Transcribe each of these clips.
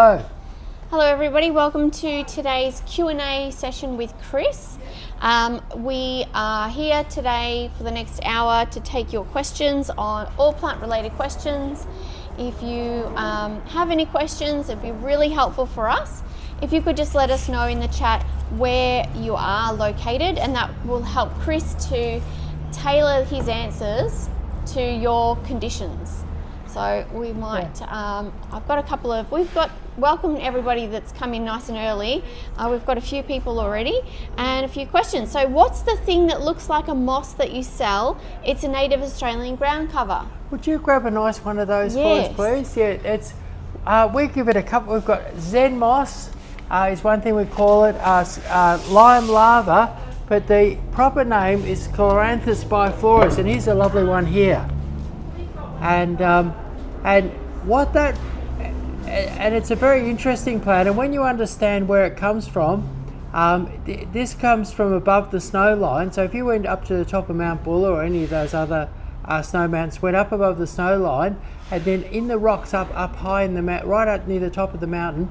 Hello. Hello everybody, welcome to today's Q&A session with Chris. We are here today for the next hour to take your questions on all plant related questions. If you have any questions, it'd be really helpful for us if you could just let us know in the chat where you are located, and that will help Chris to tailor his answers to your conditions. So we might, welcome everybody that's come in nice and early. We've got a few people already and a few questions. So what's the thing that looks like a moss that you sell? It's a native Australian ground cover. Would you grab a nice one of those Yes. for us, please? Yeah, it's, we give it a couple. We've got Zen moss, is one thing we call it, lime lava, but the proper name is Chloranthus biflorus, and here's a lovely one here. And what that, and it's a very interesting plant, and when you understand where it comes from, this comes from above the snow line. So if you went up to the top of Mount Buller or any of those other snow mountains, went up above the snow line, and then in the rocks up high in the right up near the top of the mountain,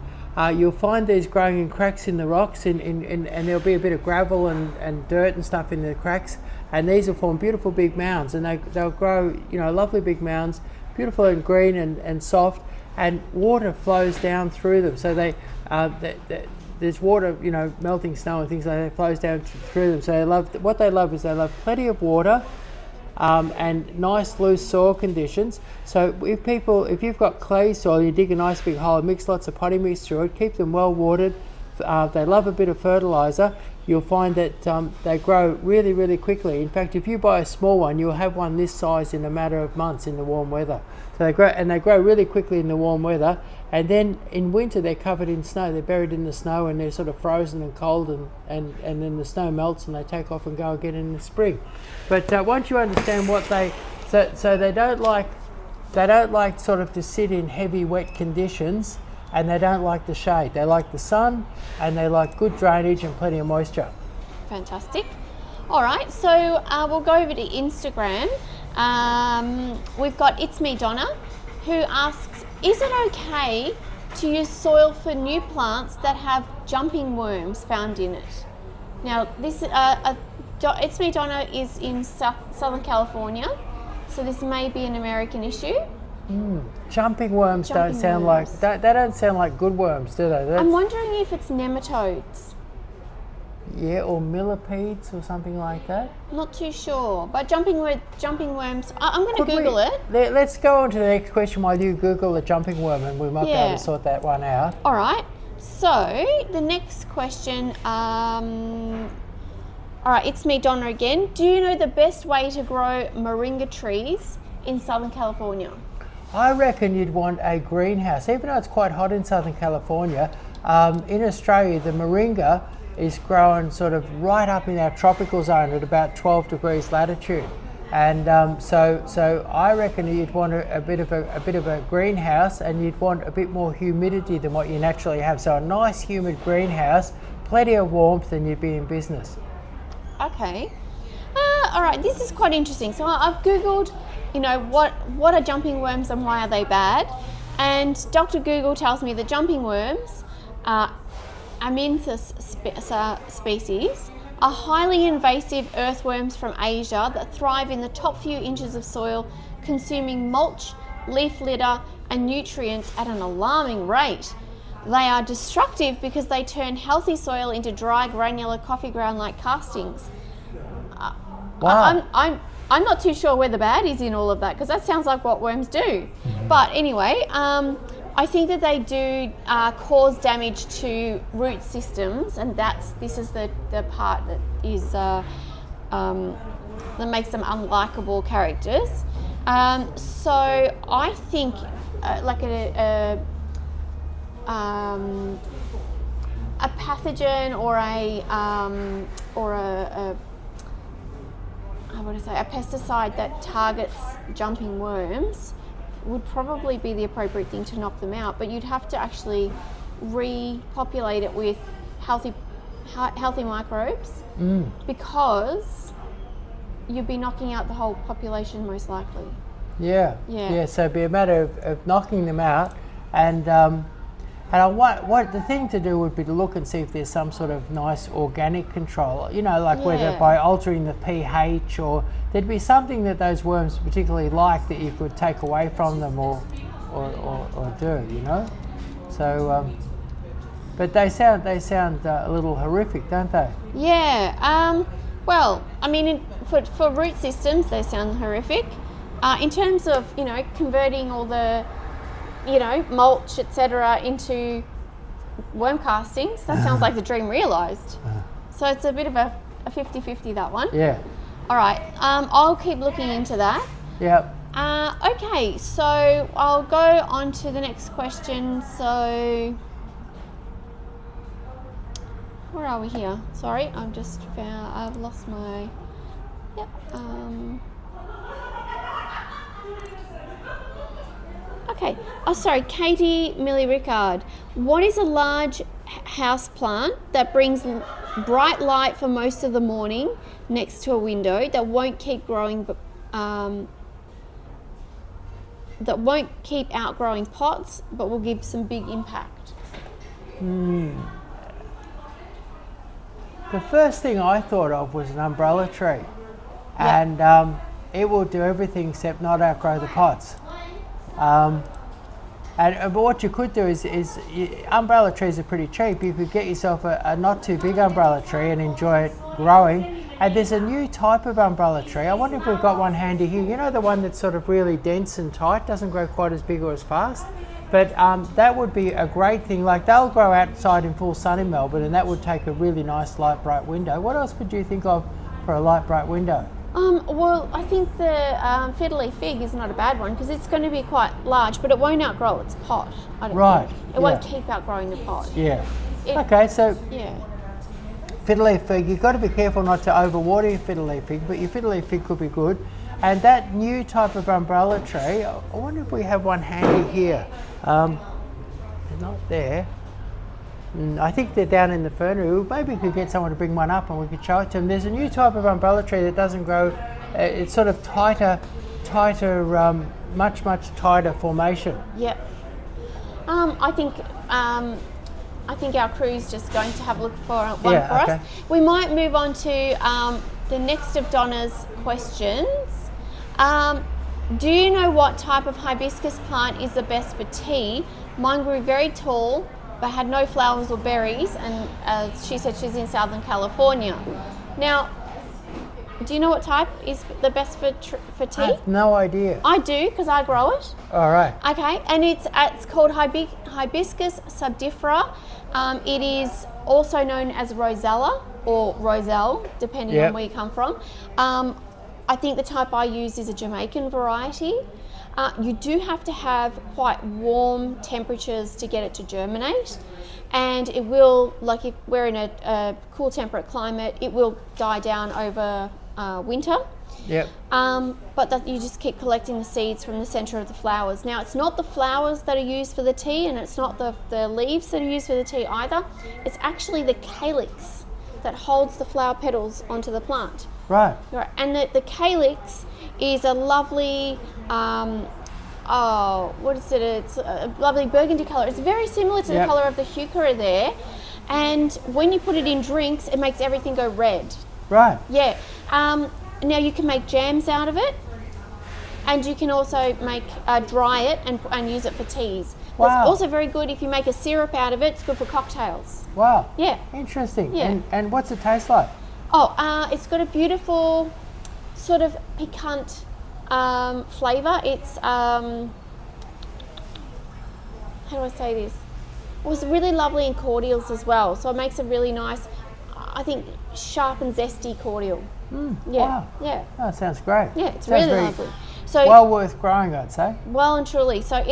you'll find these growing in cracks in the rocks, and there'll be a bit of gravel and dirt and stuff in the cracks, and these will form beautiful big mounds, and they'll grow, lovely big mounds, beautiful and green and soft, and water flows down through them. So there's water, melting snow and things like that flows down through them. So they love plenty of water and nice loose soil conditions. So if you've got clay soil, you dig a nice big hole, mix lots of potting mix through it, keep them well watered. They love a bit of fertilizer. You'll find that they grow really, really quickly. In fact, if you buy a small one, you'll have one this size in a matter of months in the warm weather. So they grow really quickly in the warm weather, and then in winter they're covered in snow. They're buried in the snow and they're sort of frozen and cold, and then the snow melts and they take off and go again in the spring. But once you understand what they don't like sort of to sit in heavy wet conditions, and they don't like the shade. They like the sun, and they like good drainage and plenty of moisture. Fantastic. All right, so we'll go over to Instagram. We've got It's Me Donna, who asks, is it okay to use soil for new plants that have jumping worms found in it? Now, this It's Me Donna is in Southern California, so this may be an American issue. Jumping worms don't sound like good worms, do they? I'm wondering if it's nematodes. Yeah, or millipedes or something like that. Not too sure, but jumping worms. I'm going to Google it. Let's go on to the next question while you Google the jumping worm, and we might be able to sort that one out. All right. So the next question. All right, it's me, Donna again. Do you know the best way to grow moringa trees in Southern California? I reckon you'd want a greenhouse, even though it's quite hot in Southern California. In Australia, the moringa is growing sort of right up in our tropical zone at about 12 degrees latitude, and so I reckon you'd want a bit of a greenhouse, and you'd want a bit more humidity than what you naturally have. So a nice humid greenhouse, plenty of warmth, and you'd be in business. Okay. All right, this is quite interesting. So I've Googled, what are jumping worms and why are they bad? And Dr. Google tells me that jumping worms are Amynthus species, are highly invasive earthworms from Asia that thrive in the top few inches of soil, consuming mulch, leaf litter, and nutrients at an alarming rate. They are destructive because they turn healthy soil into dry, granular coffee ground-like castings. Wow. I'm not too sure where the bad is in all of that, because that sounds like what worms do. Mm-hmm. But anyway, I think that they do cause damage to root systems, and this is the part that is that makes them unlikable characters. So I think like a pathogen or a pesticide that targets jumping worms would probably be the appropriate thing to knock them out, but you'd have to actually repopulate it with healthy microbes, because you'd be knocking out the whole population most likely. Yeah. So it'd be a matter of knocking them out, and And what the thing to do would be to look and see if there's some sort of nice organic control, you know, like whether Yeah. by altering the pH, or there'd be something that those worms particularly like that you could take away from them or do, you know. So, but they sound a little horrific, don't they? Yeah. Well, I mean, for root systems, they sound horrific. In terms of, you know, converting all the, you know, mulch, etc., into worm castings, that sounds like the dream realised. So it's a bit of a 50-50, that one. Yeah. All right. I'll keep looking into that. Yep. Okay, so I'll go on to the next question. So, where are we here? Sorry, I've lost my, yep. Okay, oh sorry, Katie Millie Rickard. What is a large house plant that brings bright light for most of the morning next to a window that won't keep growing, that won't keep outgrowing pots, but will give some big impact? The first thing I thought of was an umbrella tree, and it will do everything except not outgrow the pots. But what you could do is umbrella trees are pretty cheap. You could get yourself a not too big umbrella tree and enjoy it growing. And there's a new type of umbrella tree. I wonder if we've got one handy here. You know, the one that's sort of really dense and tight, doesn't grow quite as big or as fast. But that would be a great thing. Like, they'll grow outside in full sun in Melbourne, and that would take a really nice light bright window. What else could you think of for a light bright window? Well, I think the fiddly fig is not a bad one because it's going to be quite large, but it won't outgrow its pot. I don't think. It won't keep outgrowing the pot. Yeah. Okay, so yeah. fiddly fig, you've got to be careful not to overwater your fiddly fig, but your fiddly fig could be good. And that new type of umbrella tree, I wonder if we have one handy here. They're not there. I think they're down in the fernery. Maybe we could get someone to bring one up and we could show it to them. There's a new type of umbrella tree that doesn't grow, it's sort of tighter, much tighter formation. Yep. I think our crew's just going to have a look for one for us. We might move on to the next of Donna's questions. Do you know what type of hibiscus plant is the best for tea? Mine grew very tall but had no flowers or berries, and she said she's in Southern California. Now, do you know what type is the best for tea? I have no idea. I do, because I grow it. All right. Okay, and it's called Hibiscus subdifera. It is also known as Rosella or Roselle, depending on where you come from. I think the type I use is a Jamaican variety. You do have to have quite warm temperatures to get it to germinate, and it will, like if we're in a cool temperate climate, it will die down over winter. Yep. But that you just keep collecting the seeds from the center of the flowers. Now, it's not the flowers that are used for the tea, and it's not the leaves that are used for the tea either. It's actually the calyx that holds the flower petals onto the plant. Right. Right. And the calyx is a lovely, what is it? It's a lovely burgundy color. It's very similar to the color of the heuchera there. And when you put it in drinks, it makes everything go red. Right. Yeah. Now you can make jams out of it, and you can also make dry it and use it for teas. Wow. It's also very good if you make a syrup out of it. It's good for cocktails. Wow. Yeah. Interesting. Yeah. And what's it taste like? It's got a beautiful sort of piquant flavour. It's how do I say this? It was really lovely in cordials as well. So it makes a really nice, I think, sharp and zesty cordial. Yeah. Wow. Yeah. Oh, that sounds great. Yeah, it's sounds really lovely. So well worth growing, I'd say. Well and truly. So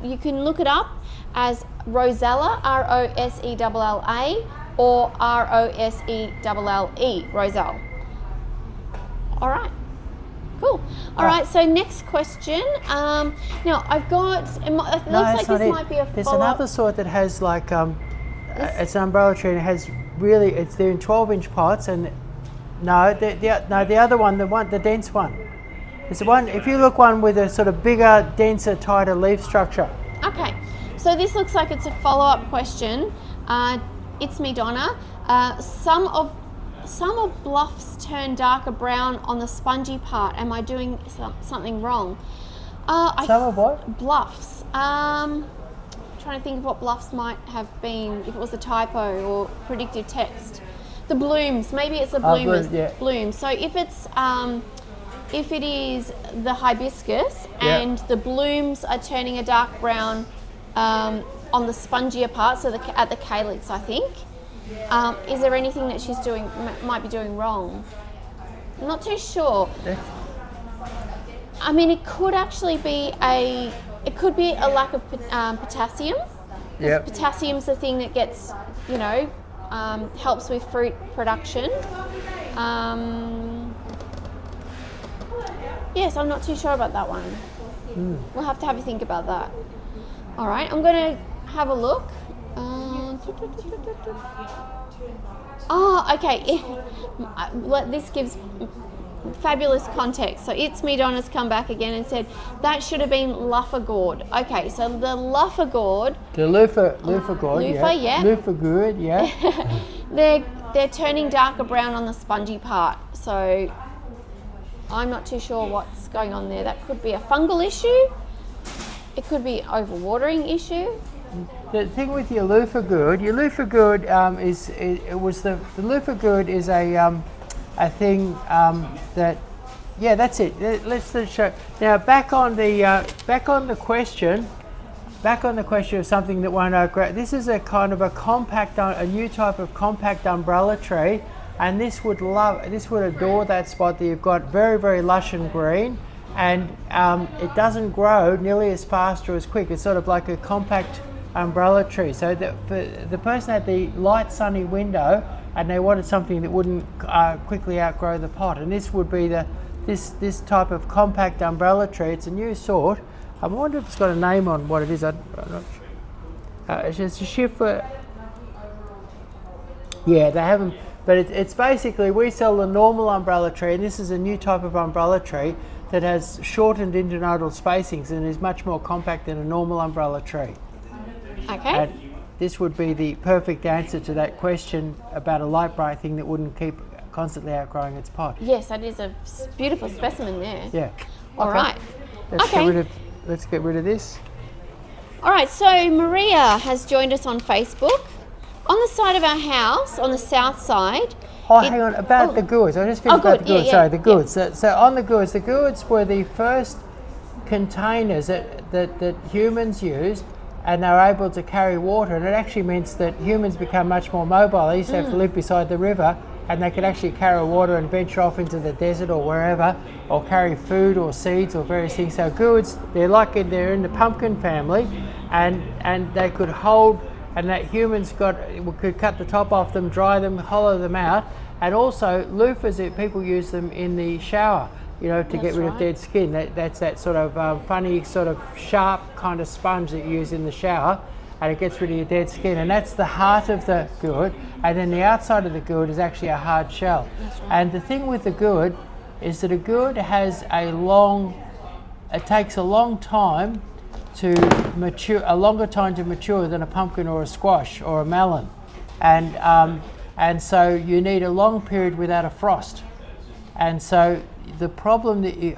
you can look it up as Rosella, Rosella, or Roselle, Roselle. All right. Cool. All right. So next question. Now I've got. It looks like this might be a follow-up. There's another sort that has like it's an umbrella tree, and it has really. They're in 12-inch pots, and the other one, the dense one. It's the one. If you look one with a sort of bigger, denser, tighter leaf structure. Okay. So this looks like it's a follow-up question. It's me, Donna. Some of bluffs turn darker brown on the spongy part. Am I doing something wrong? Some of what? Bluffs. Trying to think of what bluffs might have been, if it was a typo or predictive text. The blooms, maybe it's the bloomers. Blooms. So if it is the hibiscus and the blooms are turning a dark brown on the spongier part, so at the calyx, I think. Is there anything that she's might be doing wrong? I'm not too sure. I mean, it could actually be a lack of potassium. Yep. Potassium's the thing that gets, helps with fruit production. Yes, I'm not too sure about that one. We'll have to have a think about that. All right, I'm going to have a look. Okay. This gives fabulous context. So It's Me Donna's come back again and said that should have been loofah gourd. Okay, so the loofah gourd. The loofah gourd. Loofah gourd, yeah. They're turning darker brown on the spongy part. So I'm not too sure what's going on there. That could be a fungal issue. It could be overwatering issue. The thing with your loofah gourd is the loofah gourd is a thing that, yeah, that's it. Let's show now. Back on the question of something that won't outgrow. This is a kind of a new type of compact umbrella tree, and this would adore that spot that you've got very, very lush and green, and it doesn't grow nearly as fast or as quick. It's sort of like a compact umbrella tree. So the person had the light sunny window and they wanted something that wouldn't quickly outgrow the pot, and this would be this type of compact umbrella tree. It's a new sort. I wonder if it's got a name on what it is. I'm not sure. It's just a Schiffer. Yeah, they haven't, but it's basically, we sell the normal umbrella tree, and this is a new type of umbrella tree that has shortened internodal spacings and is much more compact than a normal umbrella tree. Okay. And this would be the perfect answer to that question about a light bright thing that wouldn't keep constantly outgrowing its pot. Yes, that is a beautiful specimen there. Yeah. All right. Let's get rid of this. All right, so Maria has joined us on Facebook. On the side of our house, on the south side. Hang on, about the gourds. I just finished about the gourds. Sorry, the gourds. Yeah. So on the gourds were the first containers that humans used, and they were able to carry water, and it actually means that humans become much more mobile. They used to have to live beside the river, and they could actually carry water and venture off into the desert or wherever, or carry food or seeds or various things. So gourds, they're in the pumpkin family, and they could hold, and that humans could cut the top off them, dry them, hollow them out, and also loofahs, people use them in the shower, to get rid of dead skin. That's that sort of funny, sort of sharp kind of sponge that you use in the shower, and it gets rid of your dead skin, and that's the heart of the gourd, and then the outside of the gourd is actually a hard shell. That's right. And the thing with the gourd is that a gourd takes a long time to mature, a longer time to mature than a pumpkin or a squash or a melon, and so you need a long period without a frost. And so the problem you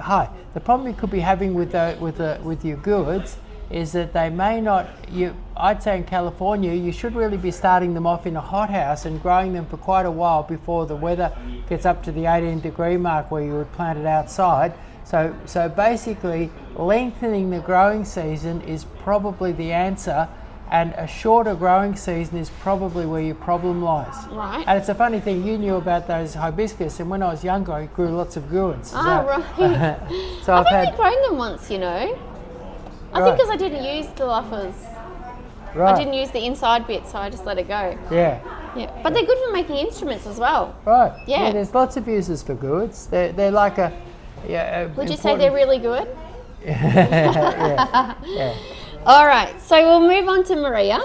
could be having with your gourds is that they may not. I'd say in California you should really be starting them off in a hothouse and growing them for quite a while before the weather gets up to the 18-degree mark where you would plant it outside. So basically, lengthening the growing season is probably the answer, and a shorter growing season is probably where your problem lies. Right. And it's a funny thing, you knew about those hibiscus, and when I was younger, I grew lots of gourds. Right. So I've only grown them once, I think because I didn't use the loofahs. Right. I didn't use the inside bit, so I just let it go. Yeah. But they're good for making instruments as well. Right. Yeah. There's lots of uses for gourds. They're like a. Would you say they're really good? Yeah. All right, so we'll move on to Maria.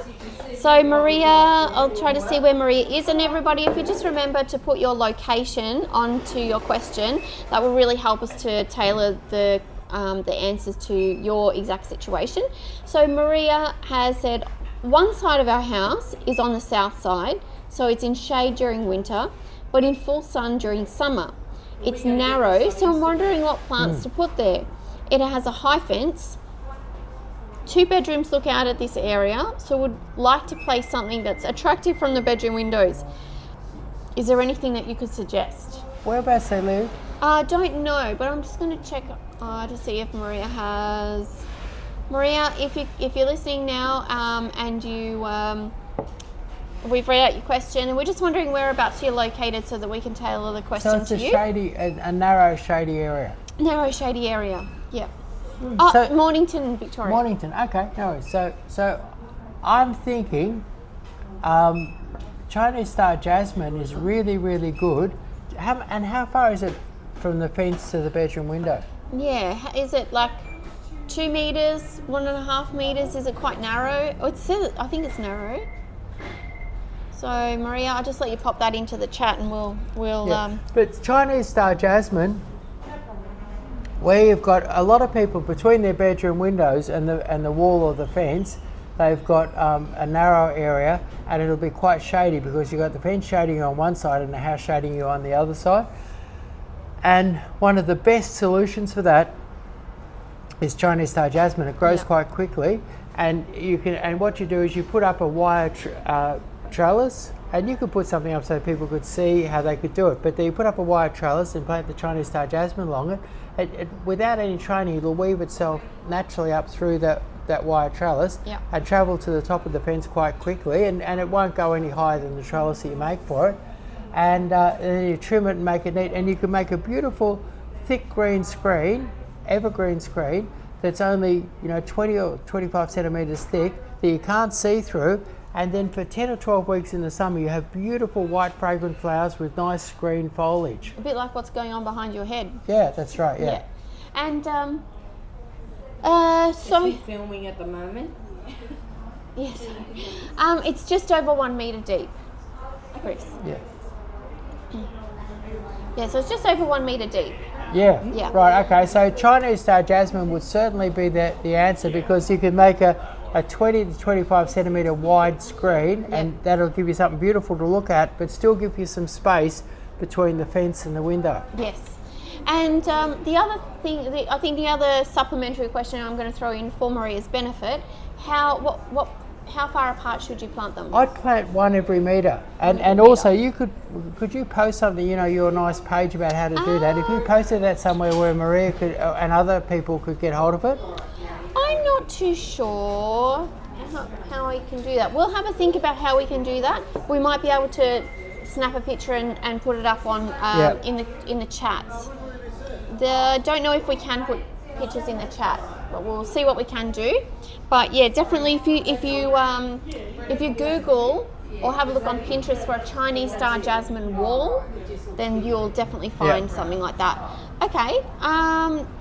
So Maria, I'll try to see where Maria is, and everybody, if you just remember to put your location onto your question, that will really help us to tailor the the answers to your exact situation. So Maria has said one side of our house is on the south side, so it's in shade during winter, but in full sun during summer. It's narrow, so I'm wondering what plants to put there. It has a high fence. 2 bedrooms look out at this area, so would like to place something that's attractive from the bedroom windows. Is there anything that you could suggest? Whereabouts they live? I don't know, but I'm just going to check to see if Maria has. Maria, if you're listening now, and we've read out your question, and we're just wondering whereabouts you're located so that we can tailor the question to you. So it's a narrow, shady area. Narrow, shady area. Yeah. So, Mornington, Victoria. Mornington. Okay, no worries. So I'm thinking Chinese star jasmine is really, really good. How far is it from the fence to the bedroom window? Yeah. Is it like 2 meters, 1.5 meters? Is it quite narrow? Oh, it says I think it's narrow. So Maria, I'll just let you pop that into the chat, and we'll. But Chinese star jasmine, where you've got a lot of people between their bedroom windows and the wall or the fence, they've got a narrow area, and it'll be quite shady because you've got the fence shading you on one side and the house shading you on the other side. And one of the best solutions for that is Chinese star jasmine. It grows quite quickly, and what you do is you put up a wire trellis, and you could put something up so people could see how they could do it. But then you put up a wire trellis and plant the Chinese star jasmine along it. Without any training, it'll weave itself naturally up through that wire trellis and travel to the top of the fence quite quickly, and it won't go any higher than the trellis that you make for it. And then you trim it and make it neat, and you can make a beautiful thick green screen, evergreen screen, that's only 20 or 25 centimetres thick, that you can't see through. And then for 10 or 12 weeks in the summer, you have beautiful white fragrant flowers with nice green foliage. A bit like what's going on behind your head. Yeah, that's right, yeah. And so... Is he filming at the moment? Yes. It's just over 1 metre deep, Chris. Yeah. Yeah, so it's just over 1 metre deep. Yeah. Right, okay. So Chinese star jasmine would certainly be the answer, because you could make a 20 to 25 centimetre wide screen, and that'll give you something beautiful to look at, but still give you some space between the fence and the window. Yes. And the other thing, I think the other supplementary question I'm going to throw in for Maria's benefit, how far apart should you plant them? I'd plant one every metre, and also you could you post something, your nice page about how to do that. If you posted that somewhere where Maria could and other people could get hold of it. I'm not too sure how we can do that. We'll have a think about how we can do that. We might be able to snap a picture and put it up on in the chats. Don't know if we can put pictures in the chat, but we'll see what we can do. But yeah, definitely if you Google or have a look on Pinterest for a Chinese star jasmine wall, then you'll definitely find something like that. Okay,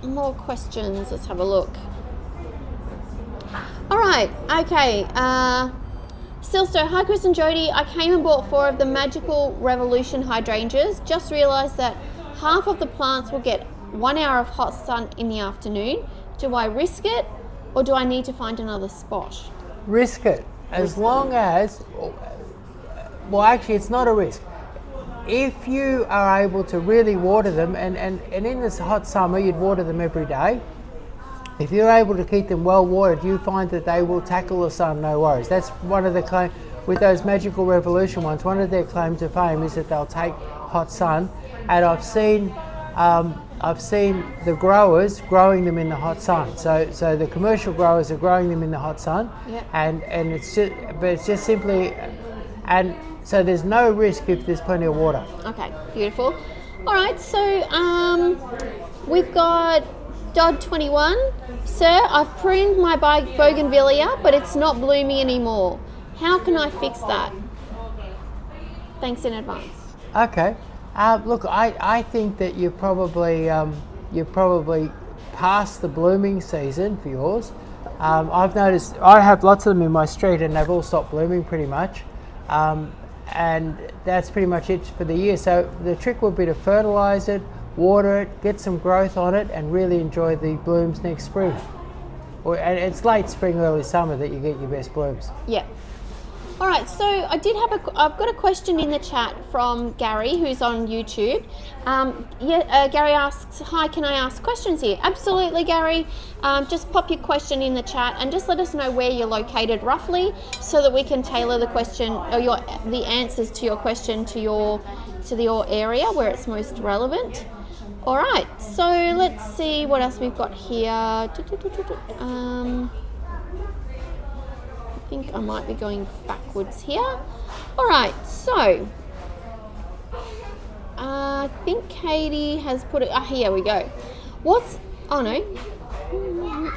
more questions. Let's have a look. All right, okay. Silsto, hi Chris and Jody. I came and bought 4 of the Magical Revolution hydrangeas. Just realised that half of the plants will get 1 hour of hot sun in the afternoon. Do I risk it, or do I need to find another spot? Risk it, as long as, well actually it's not a risk. If you are able to really water them, and in this hot summer you'd water them every day. If you're able to keep them well watered, you find that they will tackle the sun, no worries. That's one of the claims with those Magical Revolution ones. One of their claims to fame is that they'll take hot sun, and I've seen the growers growing them in the hot sun. So the commercial growers are growing them in the hot sun, and it's just simply, and so there's no risk if there's plenty of water. Okay, beautiful. All right, so we've got Dodd21. Sir, I've pruned my bougainvillea, but it's not blooming anymore. How can I fix that? Thanks in advance. Okay. Look, I think that you're probably past the blooming season for yours. I've noticed I have lots of them in my street, and they've all stopped blooming pretty much. And that's pretty much it for the year. So the trick would be to fertilise it, water it, get some growth on it, and really enjoy the blooms next spring. And it's late spring, early summer that you get your best blooms. Yeah. All right, so I've got a question in the chat from Gary, who's on YouTube. Gary asks, hi, can I ask questions here? Absolutely, Gary. Just pop your question in the chat and just let us know where you're located roughly, so that we can tailor the question or the answers to your question to your area where it's most relevant. All right, so let's see what else we've got here. I think I might be going backwards here. All right, so I think Katie has put it. Here we go. Oh no,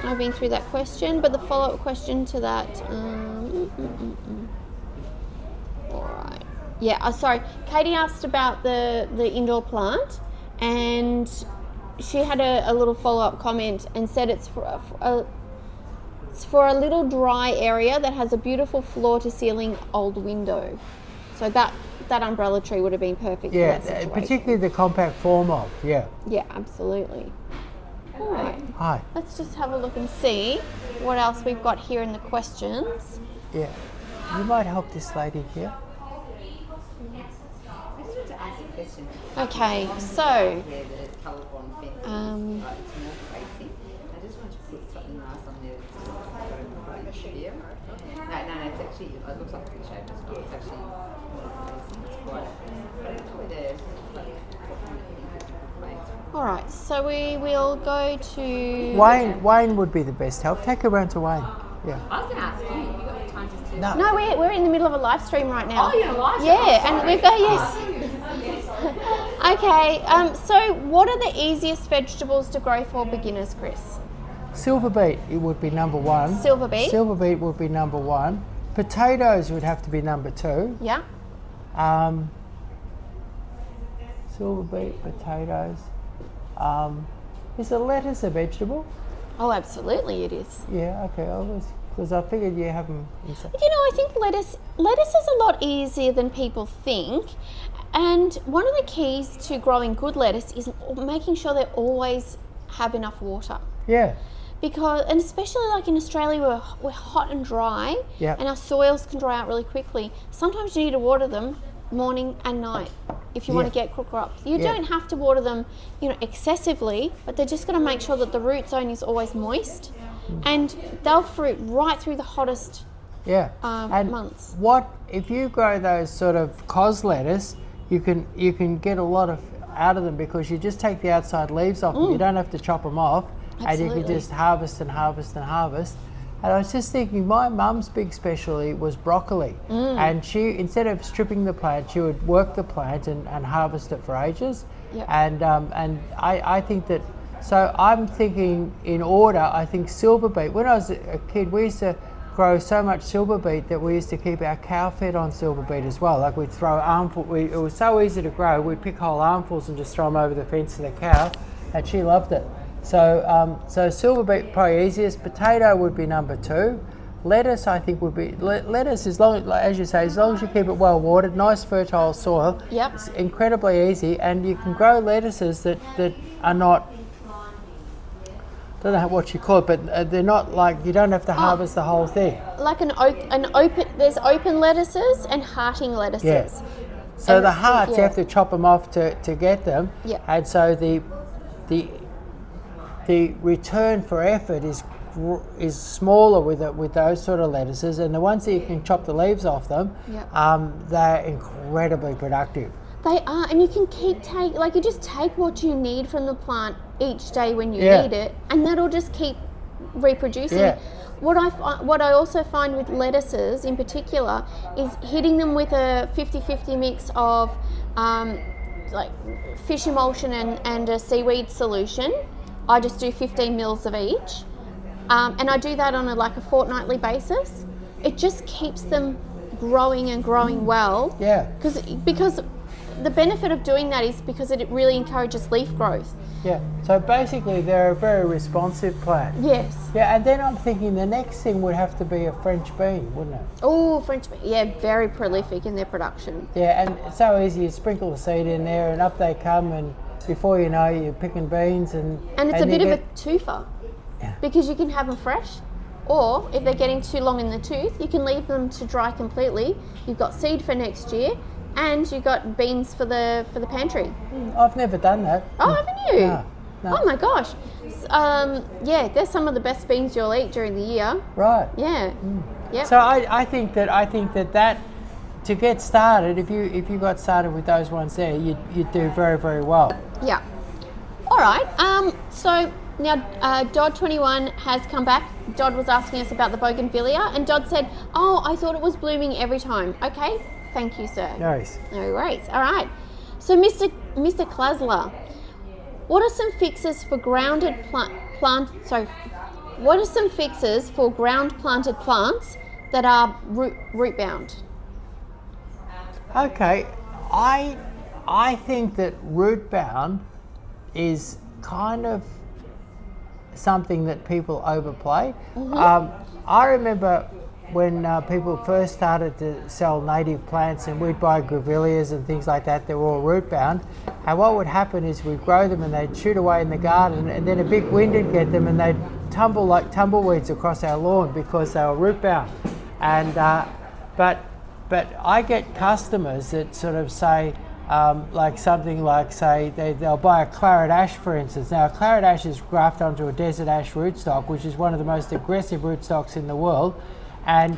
I've been through that question, but the follow-up question to that. All right. Yeah. Sorry, Katie asked about the indoor plant, and she had a little follow-up comment and said it's for a little dry area that has a beautiful floor-to-ceiling old window. So that umbrella tree would have been perfect for that situation. Particularly the compact form of, yeah. Yeah, absolutely. All right. Hi. Let's just have a look and see what else we've got here in the questions. Yeah. You might help this lady here. Okay, so I just want to put something nice on there. No, it's actually, it looks like it's shaped as well. It's actually all right, so we will go to Wayne would be the best help. Take her around to Wayne. Yeah. I was going to ask you, have you got time just to... No, we're in the middle of a live stream right now. Oh, you're live? Yeah, and we've got, yes. Okay, so what are the easiest vegetables to grow for beginners, Chris? Silver beet, it would be number one. Silver beet? Silver beet would be number one. Potatoes would have to be number two. Yeah. Silver beet, potatoes. Is a lettuce a vegetable? Oh, absolutely it is. Yeah, okay. Because I figured you have them. I think lettuce is a lot easier than people think. And one of the keys to growing good lettuce is making sure they always have enough water. Yeah. And especially like in Australia, we're hot and dry, and our soils can dry out really quickly. Sometimes you need to water them morning and night if you want to get quick crops. You don't have to water them, excessively, but they're just going to make sure that the root zone is always moist, and they'll fruit right through the hottest months. What if you grow those sort of cos lettuce? You can get a lot out of them because you just take the outside leaves off them. You don't have to chop them off. Absolutely. And you can just harvest and harvest and harvest. And I was just thinking, my mum's big specialty was broccoli. And she, instead of stripping the plant, she would work the plant and harvest it for ages. Yep. And I think that, so I'm thinking in order, I think silver beet. When I was a kid, we used to grow so much silver beet that we used to keep our cow fed on silver beet as well. Like we'd throw it was so easy to grow, we'd pick whole armfuls and just throw them over the fence to the cow, and she loved it. So silver beet probably easiest. Potato would be number two. Lettuce I think would be lettuce, as long as you say, as long as you keep it well watered, nice fertile soil. Yep. It's incredibly easy, and you can grow lettuces that are not. Don't know what you call it, but they're not like you don't have to harvest the whole thing. Like there's open lettuces and hearting lettuces. Yes. So and the hearts you have to chop them off to get them. Yeah. And so the return for effort is smaller with those sort of lettuces, and the ones that you can chop the leaves off them, they're incredibly productive. They are, and you can you just take what you need from the plant each day when you eat it, and that'll just keep reproducing. Yeah. What I also find with lettuces in particular is hitting them with a 50-50 mix of like fish emulsion and a seaweed solution. I just do 15 mils of each, and I do that on a fortnightly basis. It just keeps them growing and growing well. Yeah. Because the benefit of doing that is because it really encourages leaf growth. Yeah. So basically, they're a very responsive plant. Yes. Yeah, and then I'm thinking the next thing would have to be a French bean, wouldn't it? Oh, French bean. Yeah, very prolific in their production. Yeah, and it's so easy. You sprinkle the seed in there, and up they come, and before you know, you're picking beans and it's a you bit of a get- twofer, Yeah. because you can have them fresh, or if they're getting too long in the tooth, you can leave them to dry completely. You've got seed for next year, and you've got beans for the pantry. I've never done that. Oh, haven't you? No, no. Oh my gosh. Yeah, they're some of the best beans you'll eat during the year. Right. Yeah. Yep. So I think that to get started, if you got started with those ones there, you'd do very, very well. Yeah. All right. So now Dodd21 has come back. Dodd was asking us about the bougainvillea, and Dodd said, "Oh, I thought it was blooming every time." Okay. Thank you, sir. Nice. No worries. All right. So, Mr. Klasler, what are some fixes for grounded what are some fixes for ground planted plants that are root bound? Okay, I think that root bound is kind of something that people overplay. I remember when people first started to sell native plants, and we'd buy grevilleas and things like that, they were all root bound. And what would happen is we'd grow them and they'd shoot away in the garden, and then a big wind would get them and they'd tumble like tumbleweeds across our lawn because they were root bound. And but I get customers that sort of say, like something like, say, they'll buy a claret ash, for instance. Now, a claret ash is grafted onto a desert ash rootstock, which is one of the most aggressive rootstocks in the world. And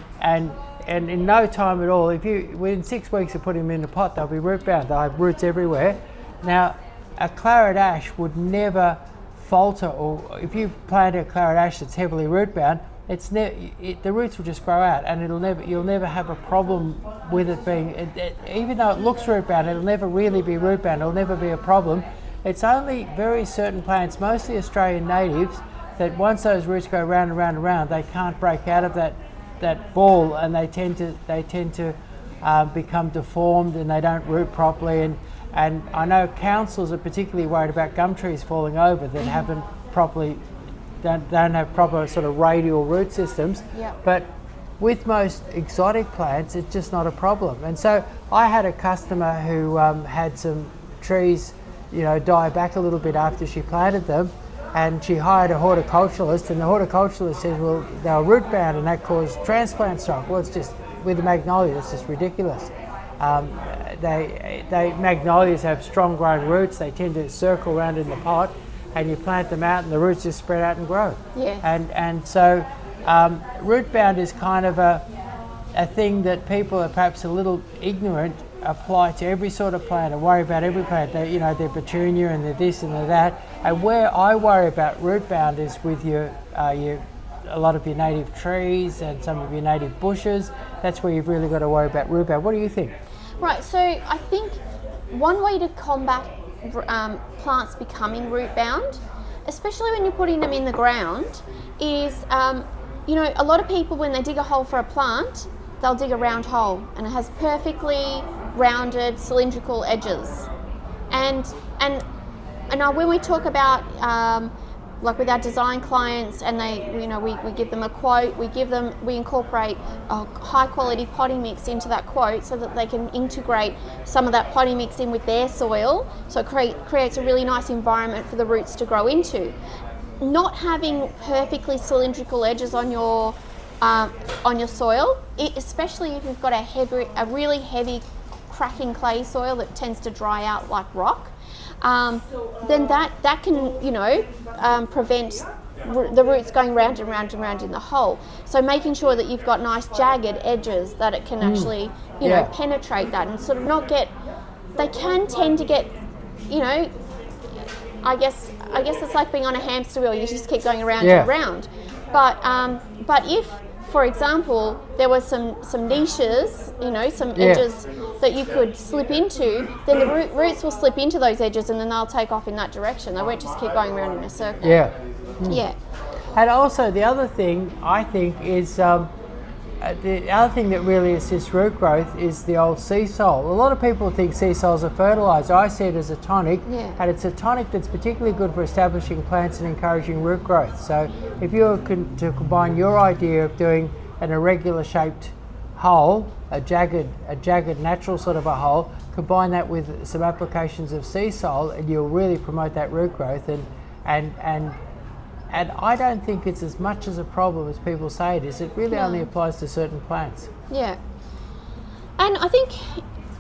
in no time at all, within 6 weeks of putting them in the pot, they'll be root bound. They'll have roots everywhere. Now, a claret ash would never falter, or if you plant a claret ash that's heavily root bound, the roots will just grow out, and you'll never have a problem with it being, even though it looks root bound, it'll never really be root bound. It'll never be a problem. It's only very certain plants, mostly Australian natives, that once those roots go round and round and round, they can't break out of that ball, and they tend to become deformed, and they don't root properly. And I know councils are particularly worried about gum trees falling over that haven't properly. Don't have proper sort of radial root systems. Yep. But with most exotic plants, it's just not a problem. And so I had a customer who had some trees, die back a little bit after she planted them, and she hired a horticulturalist, and the horticulturalist said, well, they were root bound and that caused transplant shock. Well, it's just, with the magnolia, it's just ridiculous. Magnolias have strong growing roots. They tend to circle around in the pot, and you plant them out and the roots just spread out and grow. Yeah. And so root bound is kind of a thing that people are perhaps a little ignorant apply to every sort of plant and worry about every plant. They're petunia and they're this and they're that. And where I worry about root bound is with a lot of your native trees and some of your native bushes. That's where you've really got to worry about root bound. What do you think? Right, so I think one way to combat plants becoming root bound, especially when you're putting them in the ground, is a lot of people, when they dig a hole for a plant, they'll dig a round hole, and it has perfectly rounded cylindrical edges. And when we talk about like with our design clients, and we give them a quote, we incorporate a high quality potting mix into that quote so that they can integrate some of that potting mix in with their soil, so it creates a really nice environment for the roots to grow into. Not having perfectly cylindrical edges on your soil, especially if you've got a really heavy cracking clay soil that tends to dry out like rock, then that can prevent the roots going round and round and round in the hole. So making sure that you've got nice jagged edges that it can actually penetrate that and sort of not get. They can tend to get, I guess it's like being on a hamster wheel. You just keep going around and around. But if, for example, there was some niches, some edges that you could slip into, then the roots will slip into those edges, and then they'll take off in that direction. They won't just keep going around in a circle. Yeah. Yeah. And also the other thing I think is the other thing that really assists root growth is the old sea salt. A lot of people think sea salt's a fertiliser. I see it as a tonic, and it's a tonic that's particularly good for establishing plants and encouraging root growth. So if you were to combine your idea of doing an irregular shaped hole, a jagged natural sort of a hole, combine that with some applications of sea salt, and you'll really promote that root growth. And I don't think it's as much as a problem as people say it is. It really only applies to certain plants. Yeah. And I think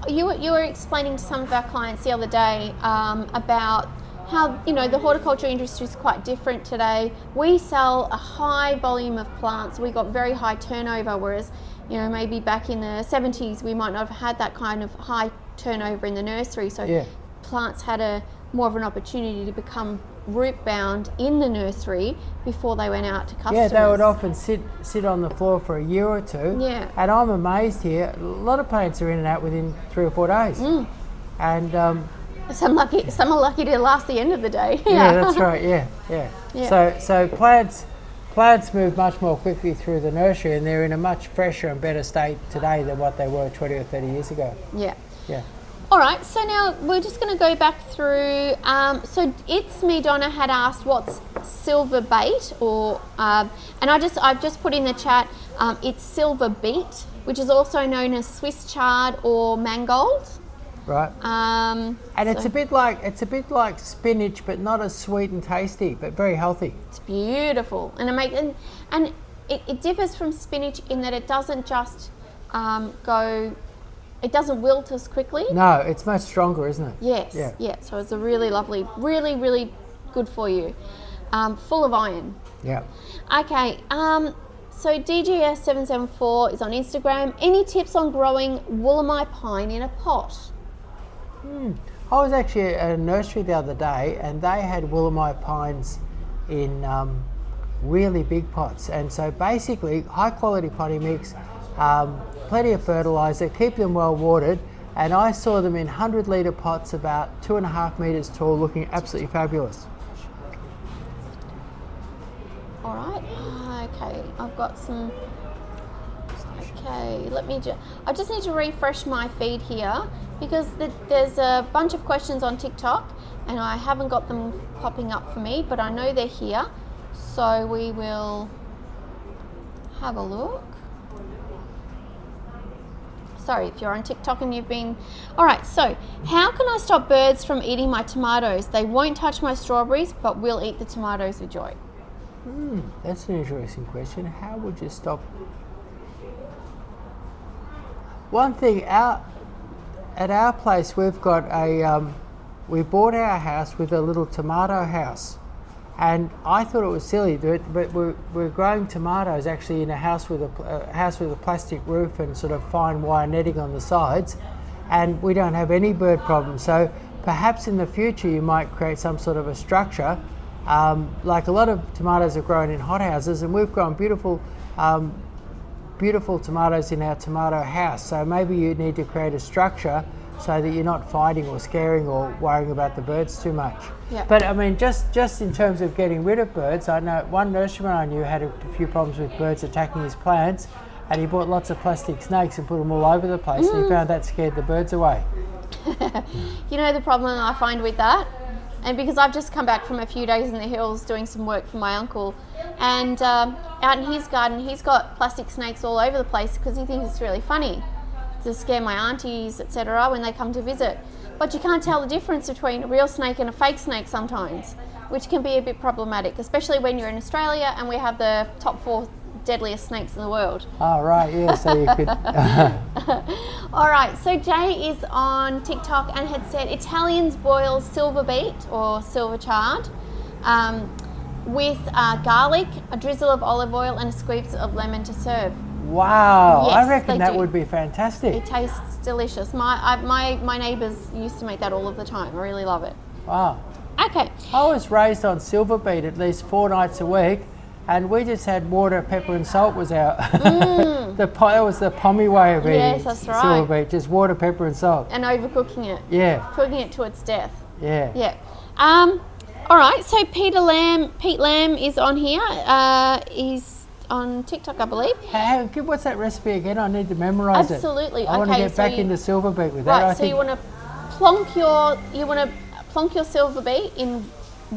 you were explaining to some of our clients the other day about how, you know, the horticulture industry is quite different today. We sell a high volume of plants. We got very high turnover, whereas, you know, maybe back in the 70s we might not have had that kind of high turnover in the nursery. So plants had more of an opportunity to become root bound in the nursery before they went out to customers. Yeah, they would often sit on the floor for a year or two. Yeah. And I'm amazed here. A lot of plants are in and out within 3 or 4 days. And some are lucky to last the end of the day. yeah, that's right. Yeah. So plants move much more quickly through the nursery, and they're in a much fresher and better state today than what they were 20 or 30 years ago. Yeah. Yeah. All right, so now we're just going to go back through. So It's Me Donna had asked what's silver bait, or and I've just put in the chat. It's silver beet, which is also known as Swiss chard or mangold. Right. And it's a bit like spinach, but not as sweet and tasty, but very healthy. It's beautiful, and it differs from spinach in that it doesn't just it doesn't wilt as quickly. No, it's much stronger, isn't it? Yes. Yeah. So it's a really lovely, really, really good for you. Full of iron. Yeah. Okay. So DGS774 is on Instagram. Any tips on growing Wollemi pine in a pot? I was actually at a nursery the other day, and they had Wollemi pines in really big pots. And so basically, high quality potting mix, plenty of fertiliser, keep them well watered, and I saw them in 100-litre pots about 2.5 metres tall, looking absolutely fabulous. All right. Okay. I've got some. Okay. I just need to refresh my feed here because there's a bunch of questions on TikTok, and I haven't got them popping up for me, but I know they're here, so we will have a look. Sorry if you're on TikTok and you've been... All right, so how can I stop birds from eating my tomatoes? They won't touch my strawberries, but will eat the tomatoes with joy. That's an interesting question. How would you stop? One thing, at our place we've got we bought our house with a little tomato house. And I thought it was silly, but we're growing tomatoes actually in a house with a plastic roof and sort of fine wire netting on the sides, and we don't have any bird problems. So perhaps in the future you might create some sort of a structure. Like a lot of tomatoes are grown in hothouses, and we've grown beautiful tomatoes in our tomato house. So maybe you need to create a structure so that you're not fighting or scaring or worrying about the birds too much. Yeah. But I mean, just in terms of getting rid of birds, I know one nurseryman I knew had a few problems with birds attacking his plants, and he bought lots of plastic snakes and put them all over the place, and he found that scared the birds away. You know the problem I find with that? And because I've just come back from a few days in the hills doing some work for my uncle, and out in his garden he's got plastic snakes all over the place because he thinks it's really funny to scare my aunties, etc., when they come to visit. But you can't tell the difference between a real snake and a fake snake sometimes, which can be a bit problematic, especially when you're in Australia and we have the top 4 deadliest snakes in the world. Oh, right, yeah, so you could... All right, so Jay is on TikTok and had said Italians boil silver beet or silver chard with garlic, a drizzle of olive oil and a squeeze of lemon to serve. Wow, Yes, I reckon they that do. would be fantastic. It tastes delicious. My neighbours used to make that all of the time. I really love it. Wow. Okay. I was raised on silver beet at least 4 nights a week, and we just had water, pepper and salt was our... that was the pommy way of eating Yes, that's right. silver beet, just water, pepper and salt. And overcooking it. Yeah, Cooking it to its death. yeah. Yeah. All right, so Pete Lamb is on here. He's on TikTok, I believe. Hey, what's that recipe again? I need to memorise it. Absolutely. I want to Okay, get so back you- into silver beet with that. Right, I so think you want to plonk your silver beet in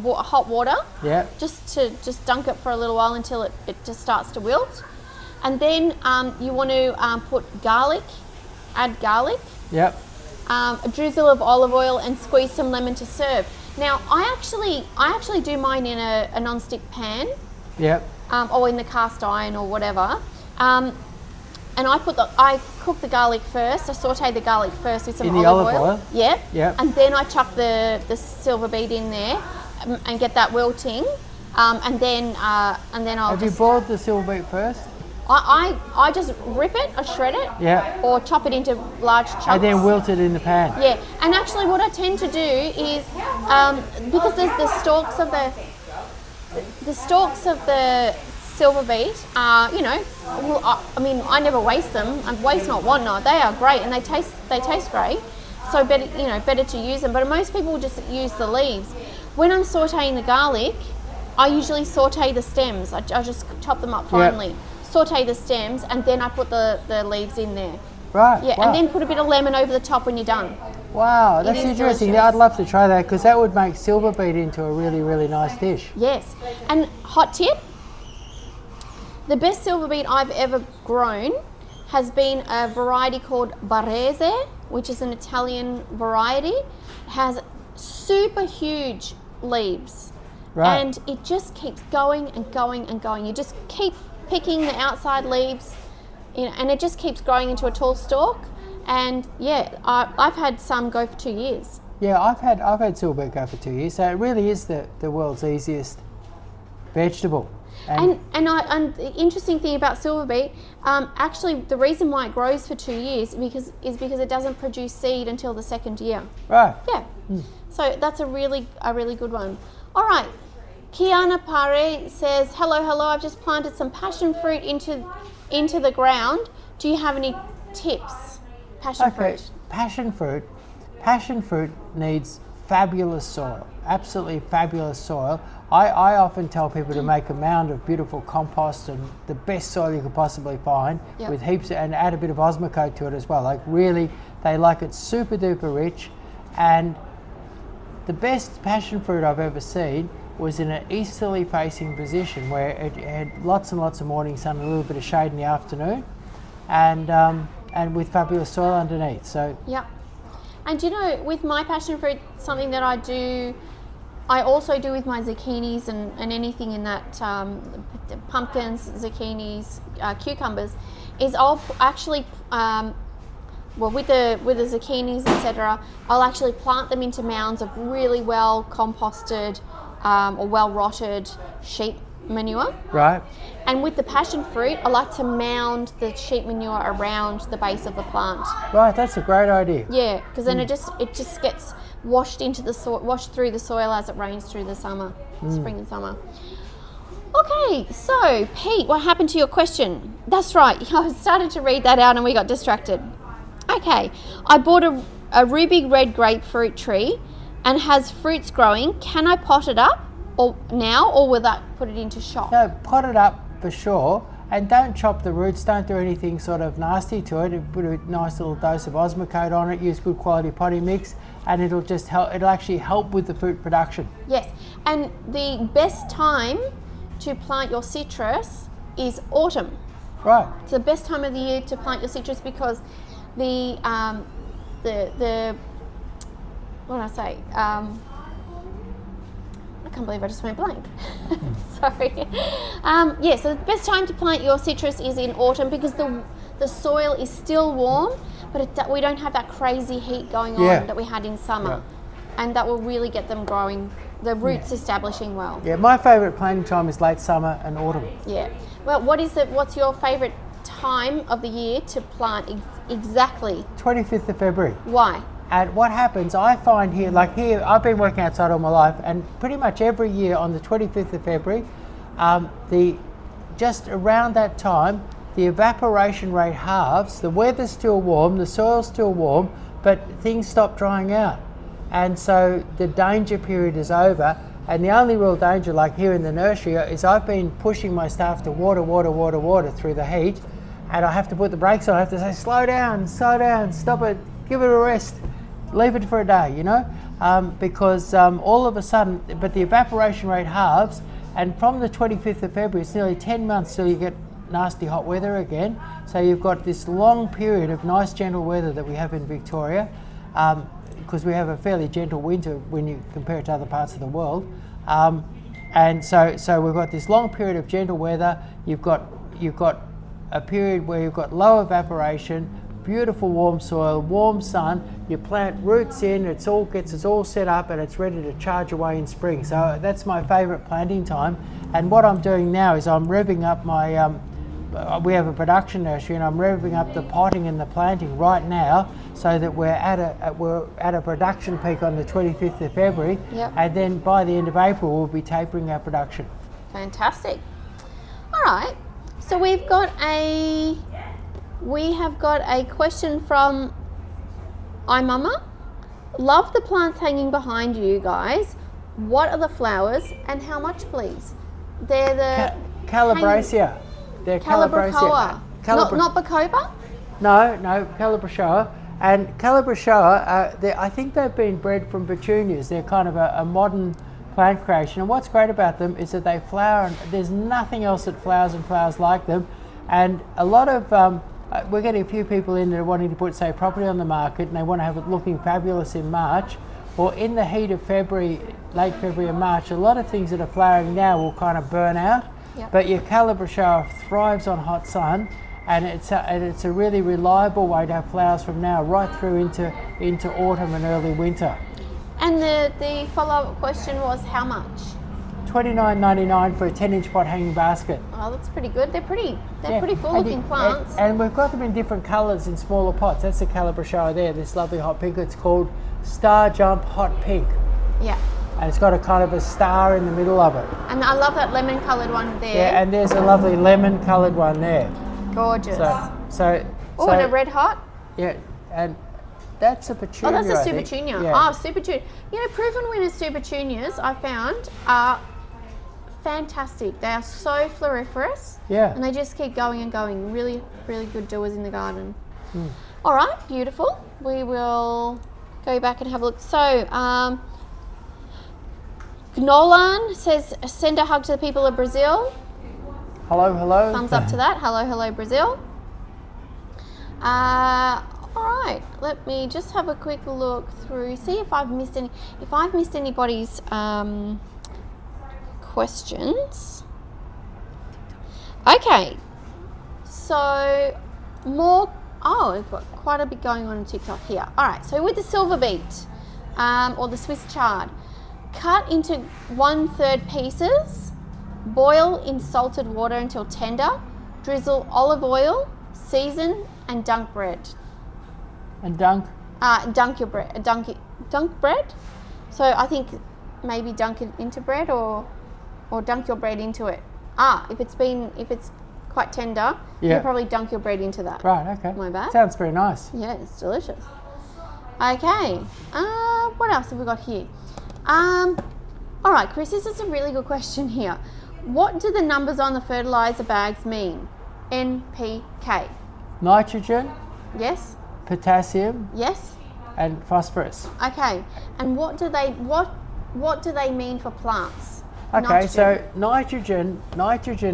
hot water. Yeah. Just dunk it for a little while until it just starts to wilt. And then you want to put garlic, add garlic, Yep. a drizzle of olive oil, and squeeze some lemon to serve. Now, I actually do mine in a non-stick pan, Yep. or in the cast iron or whatever. And I cook the garlic first. I saute the garlic first with some In the olive olive oil? Yeah. Yep. And then I chuck the silver beet in there and get that wilting. And then I'll Have you boiled the silver beet first? I just rip it, I shred it, Yeah. or chop it into large chunks. And then wilt it in the pan. Yeah, and actually what I tend to do is, because there's the stalks of the silver beet, I mean, I never waste them. I waste not, want not. They are great, and they taste great. So better to use them. But most people just use the leaves. When I'm sautéing the garlic, I usually saute the stems. I just chop them up finely. Yep. Saute the stems, and then I put the leaves in there. Right. Yeah, wow. and then put a bit of lemon over the top when you're done. Wow, that's is interesting. delicious. I'd love to try that because that would make silver beet into a really, really nice dish. Yes, and hot tip, the best silver beet I've ever grown has been a variety called Barese, which is an Italian variety. It has super huge leaves. Right. And it just keeps going and going and going. You just keep picking the outside leaves, and it just keeps growing into a tall stalk. And yeah, I've had some go for 2 years. Yeah, I've had silver beet go for 2 years, so it really is the world's easiest vegetable. And the interesting thing about silver beet, actually the reason why it grows for 2 years is because it doesn't produce seed until the second year. Right. Yeah. So that's a really good one. All right. Kiana Pare says, hello, I've just planted some passion fruit into the ground. Do you have any tips? Passion fruit. Passion fruit needs fabulous soil, absolutely fabulous soil. I often tell people to make a mound of beautiful compost and the best soil you could possibly find, Yep. with heaps, and add a bit of osmocote to it as well. Like really, they like it super duper rich. And the best passion fruit I've ever seen was in an easterly facing position where it had lots and lots of morning sun, a little bit of shade in the afternoon, and with fabulous soil underneath. So Yep. And with my passion fruit, something that I also do with my zucchinis and anything in that, pumpkins, zucchinis, cucumbers, is I'll actually, with the zucchinis, etc., I'll actually plant them into mounds of really well composted or well rotted sheep manure. right. And with the passion fruit, I like to mound the sheep manure around the base of the plant. Right, that's a great idea. Yeah, because then it just gets washed into the washed through the soil as it rains through the summer, spring and summer. Okay, so Pete, what happened to your question? That's right, I started to read that out and we got distracted. Okay, I bought a ruby red grapefruit tree and has fruits growing. Can I pot it up or will that put it into shock? No, pot it up for sure, and don't chop the roots, don't do anything sort of nasty to it. Put a nice little dose of osmocote on it, use good quality potting mix, and it'll just help, it'll actually help with the fruit production. Yes, and the best time to plant your citrus is autumn. Right. It's the best time of the year to plant your citrus because the what did I say? I can't believe I just went blank. Sorry. So the best time to plant your citrus is in autumn because the soil is still warm, but we don't have that crazy heat going on that we had in summer. Yeah. And that will really get them growing, the roots establishing well. Yeah, my favourite planting time is late summer and autumn. Yeah. Well, what's your favourite time of the year to plant exactly? 25th of February. Why? And what happens, I find here, I've been working outside all my life, and pretty much every year on the 25th of February, just around that time, the evaporation rate halves, the weather's still warm, the soil's still warm, but things stop drying out. And so the danger period is over, and the only real danger, like here in the nursery, is I've been pushing my staff to water through the heat, and I have to put the brakes on. I have to say, slow down, stop it, give it a rest, leave it for a day, because all of a sudden, but the evaporation rate halves, and from the 25th of February, it's nearly 10 months till you get nasty hot weather again. So you've got this long period of nice gentle weather that we have in Victoria, because we have a fairly gentle winter when you compare it to other parts of the world. And so we've got this long period of gentle weather. You've got a period where you've got low evaporation, beautiful warm soil, warm sun. Your plant roots in, it's all set up, and it's ready to charge away in spring. So that's my favourite planting time. And what I'm doing now is I'm revving up my. We have a production nursery, and I'm revving up the potting and the planting right now, so that we're at a production peak on the 25th of February, Yep. and then by the end of April we'll be tapering our production. Fantastic. All right. So we have got a question from iMama. Love the plants hanging behind you guys. What are the flowers and how much, please? They're the Calabracia. They're Calabracoa. Not Bacopa? No, Calabracoa. And Calabracoa, I think they've been bred from petunias. They're kind of a modern plant creation. And what's great about them is that they flower, and there's nothing else that flowers and flowers like them. And a lot of, we're getting a few people in that are wanting to put, say, property on the market, and they want to have it looking fabulous in March. Or in the heat of February, late February and March, a lot of things that are flowering now will kind of burn out. Yep. But your Calabracoa thrives on hot sun, and it's a really reliable way to have flowers from now right through into autumn and early winter. And the follow-up question was how much? $29.99 for a 10-inch pot hanging basket. Oh, that's pretty good. They're pretty Yeah. full-looking plants. And we've got them in different colours in smaller pots. That's the Calabracoa there, this lovely hot pink. It's called Star Jump Hot Pink. Yeah. And it's got a kind of a star in the middle of it. And I love that lemon-coloured one there. Yeah, and there's a lovely lemon-coloured one there. Gorgeous. So And a red hot? Yeah, and that's a petunia. Oh, that's a I super think. tunia. Yeah. Oh, super tunia. You know, proven winners super tunias, I found, are fantastic. They are so floriferous. Yeah. And they just keep going and going. Really, really good doers in the garden. All right, beautiful. We will go back and have a look. So, Nolan says, send a hug to the people of Brazil. Hello. Thumbs up to that. Hello, Brazil. All right, let me just have a quick look through, see if I've missed anybody's questions. Okay, so more. Oh, we've got quite a bit going on in TikTok here. All right, so with the silver beet or the Swiss chard, cut into 1/3 pieces. Boil in salted water until tender. Drizzle olive oil, season, and dunk bread. And dunk. Dunk your bread. Dunk bread. So I think maybe dunk it into bread or dunk your bread into it. If it's quite tender, Yeah. you probably dunk your bread into that. Right. Okay. My bad. Sounds very nice. Yeah, it's delicious. Okay. What else have we got here? All right, Chris, this is a really good question here. What do the numbers on the fertilizer bags mean? NPK. Nitrogen, Yes? potassium, Yes? and phosphorus. Okay. And what do they mean for plants? Okay, so nitrogen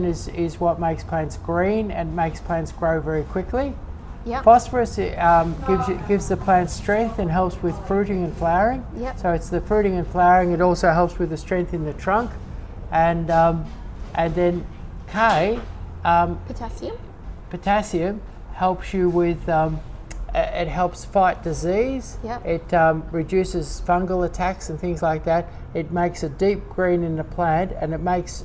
is what makes plants green and makes plants grow very quickly. Yep. Phosphorus gives the plant strength and helps with fruiting and flowering. Yep. So it's the fruiting and flowering. It also helps with the strength in the trunk, and then K, potassium helps you with. It helps fight disease. Yep. It reduces fungal attacks and things like that. It makes a deep green in the plant, and it makes.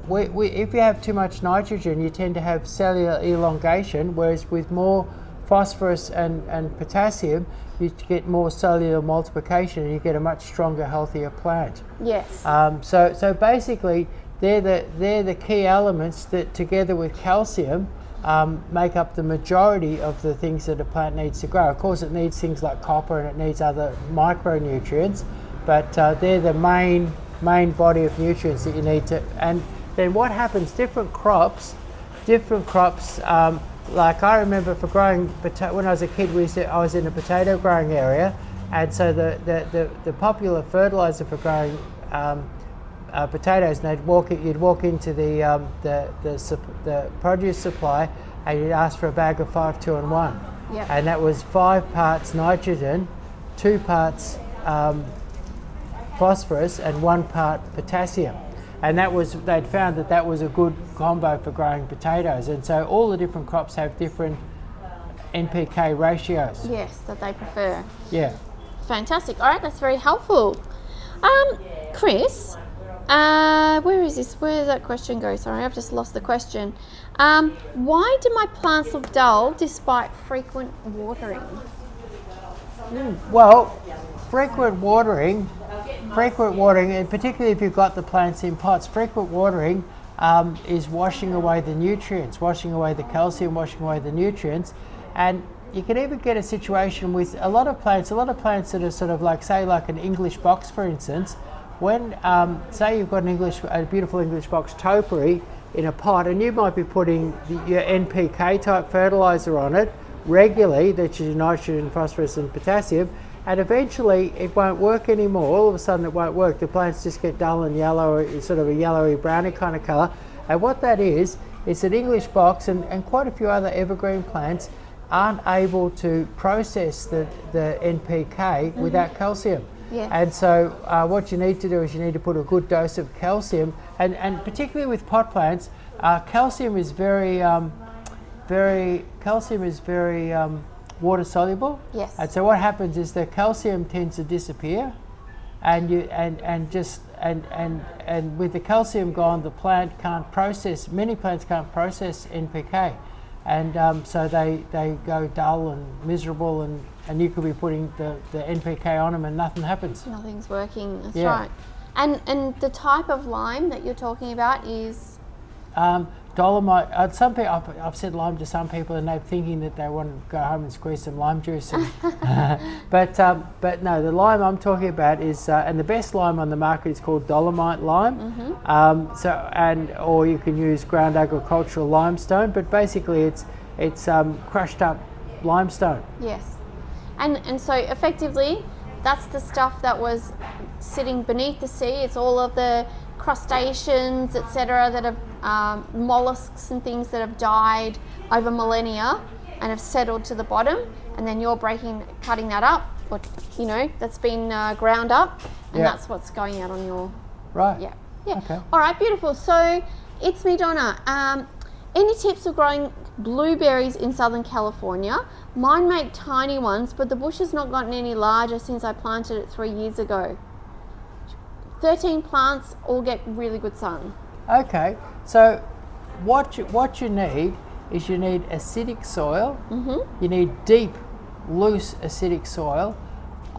If you have too much nitrogen, you tend to have cellular elongation, whereas with more phosphorus and potassium, you get more cellular multiplication, and you get a much stronger, healthier plant. Yes. So basically, they're the key elements that, together with calcium, make up the majority of the things that a plant needs to grow. Of course, it needs things like copper and it needs other micronutrients, but they're the main body of nutrients that you need to. And then what happens? Different crops. Like I remember for growing when I was a kid, I was in a potato growing area, and so the popular fertilizer for growing potatoes, and you'd walk into the produce supply, and you'd ask for a bag of 5, 2 and 1. Yep. And that was 5 parts nitrogen, 2 parts phosphorus, and 1 part potassium. And they'd found that was a good combo for growing potatoes. And so all the different crops have different NPK ratios. Yes, that they prefer. Yeah. Fantastic. All right, that's very helpful. Chris, where is this? Where did that question go? Sorry, I've just lost the question. Why do my plants look dull despite frequent watering? Well, frequent watering, and particularly if you've got the plants in pots, frequent watering is washing away the nutrients, washing away the calcium, washing away the nutrients. And you can even get a situation with a lot of plants that are sort of like, say, like an English box, for instance. When, say you've got a beautiful English box topiary in a pot, and you might be putting your NPK type fertilizer on it regularly, that's your nitrogen, phosphorus and potassium, and eventually it won't work anymore. All of a sudden it won't work. The plants just get dull and yellow, sort of a yellowy browny kind of colour. And what that is an English box and quite a few other evergreen plants aren't able to process the NPK without calcium. Yes. And so what you need to do is you need to put a good dose of calcium, and particularly with pot plants, calcium is very water soluble. Yes. And so what happens is the calcium tends to disappear, and with the calcium gone, the plant can't process. Many plants can't process NPK. And so they go dull and miserable, and you could be putting the NPK on them and nothing happens. Nothing's working, that's Yeah. right. And the type of lime that you're talking about is? Dolomite. Some people, I've said lime to some people, and they're thinking that they want to go home and squeeze some lime juice. And but no, the lime I'm talking about is, and the best lime on the market is called Dolomite lime. Or you can use ground agricultural limestone, but basically it's crushed up limestone. Yes. And so effectively, that's the stuff that was sitting beneath the sea. It's all of the crustaceans, etc., that have mollusks and things that have died over millennia and have settled to the bottom, and then you're cutting that up, or that's been ground up, and that's what's going out on your right. Yeah. Okay. All right, beautiful. So it's me, Donna. Any tips for growing blueberries in Southern California? Mine make tiny ones, but the bush has not gotten any larger since I planted it 3 years ago. 13 plants all get really good sun. Okay, so what you need is you need acidic soil. You need deep, loose acidic soil.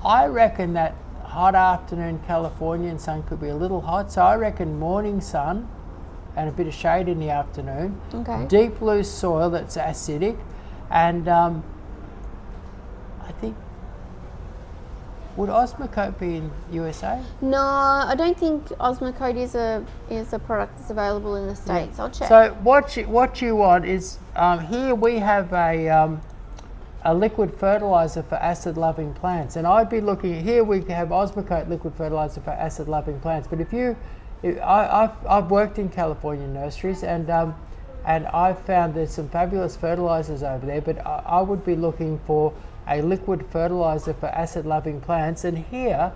I reckon that hot afternoon Californian sun could be a little hot, so I reckon morning sun and a bit of shade in the afternoon. Okay. Deep, loose soil that's acidic, and I think, would Osmocote be in USA? No, I don't think Osmocote is a product that's available in the States. I'll check. So what you want is, here we have a liquid fertilizer for acid-loving plants, and I'd be looking here. We have Osmocote liquid fertilizer for acid-loving plants. But I've worked in California nurseries, and I've found there's some fabulous fertilizers over there. But I would be looking for a liquid fertilizer for acid-loving plants, and here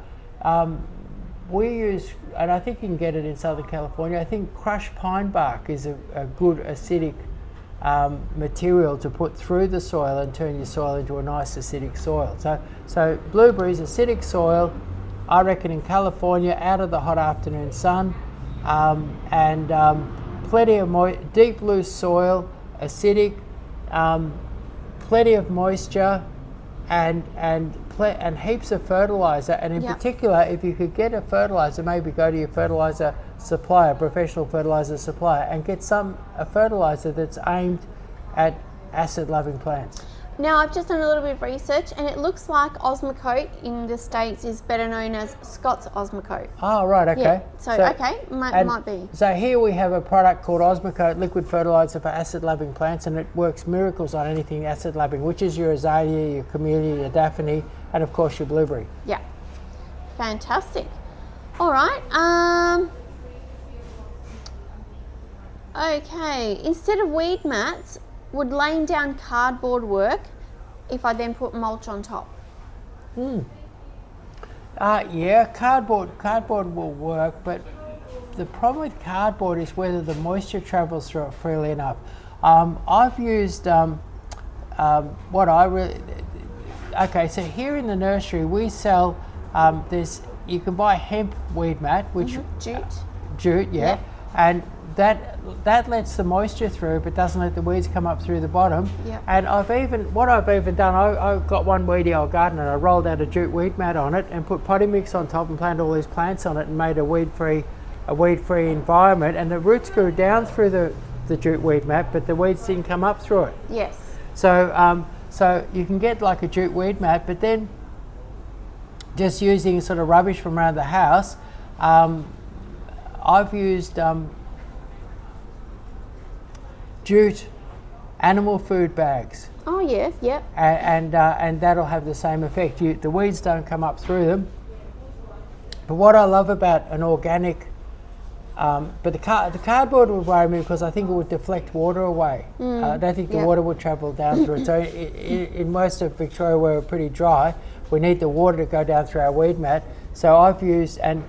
we use, and I think you can get it in Southern California, I think crushed pine bark is a good acidic material to put through the soil and turn your soil into a nice acidic soil. So blueberries, acidic soil, I reckon in California, out of the hot afternoon sun, and plenty of deep loose soil, acidic, plenty of moisture, and heaps of fertilizer. And in particular, if you could get a fertilizer, maybe go to your fertilizer supplier, professional fertilizer supplier, and get a fertilizer that's aimed at acid-loving plants. Now, I've just done a little bit of research, and it looks like Osmocote in the States is better known as Scott's Osmocote. Oh, right, okay. Yeah. So might be. So here we have a product called Osmocote liquid fertilizer for acid-loving plants, and it works miracles on anything acid-loving, which is your azalea, your camellia, your daphne, and of course your blueberry. Yeah. Fantastic. All right. Okay, instead of weed mats, would laying down cardboard work if I then put mulch on top? Yeah, cardboard will work, but the problem with cardboard is whether the moisture travels through it freely enough. I've used what I really... Okay, so here in the nursery we sell this, you can buy hemp weed mat, which... Jute, yeah. And that lets the moisture through but doesn't let the weeds come up through the bottom. Yep. And I've even done, I've got one weedy old garden and I rolled out a jute weed mat on it and put potting mix on top and planted all these plants on it and made a weed-free environment, and the roots grew down through the jute weed mat, but the weeds didn't come up through it. Yes. So so you can get like a jute weed mat, but then just using sort of rubbish from around the house, I've used jute animal food bags. Oh yes, yep. And that'll have the same effect. The weeds don't come up through them. But what I love about an organic, but the cardboard would worry me because I think it would deflect water away. I don't think the water would travel down through it. So in most of Victoria where we're pretty dry, we need the water to go down through our weed mat. So I've used, and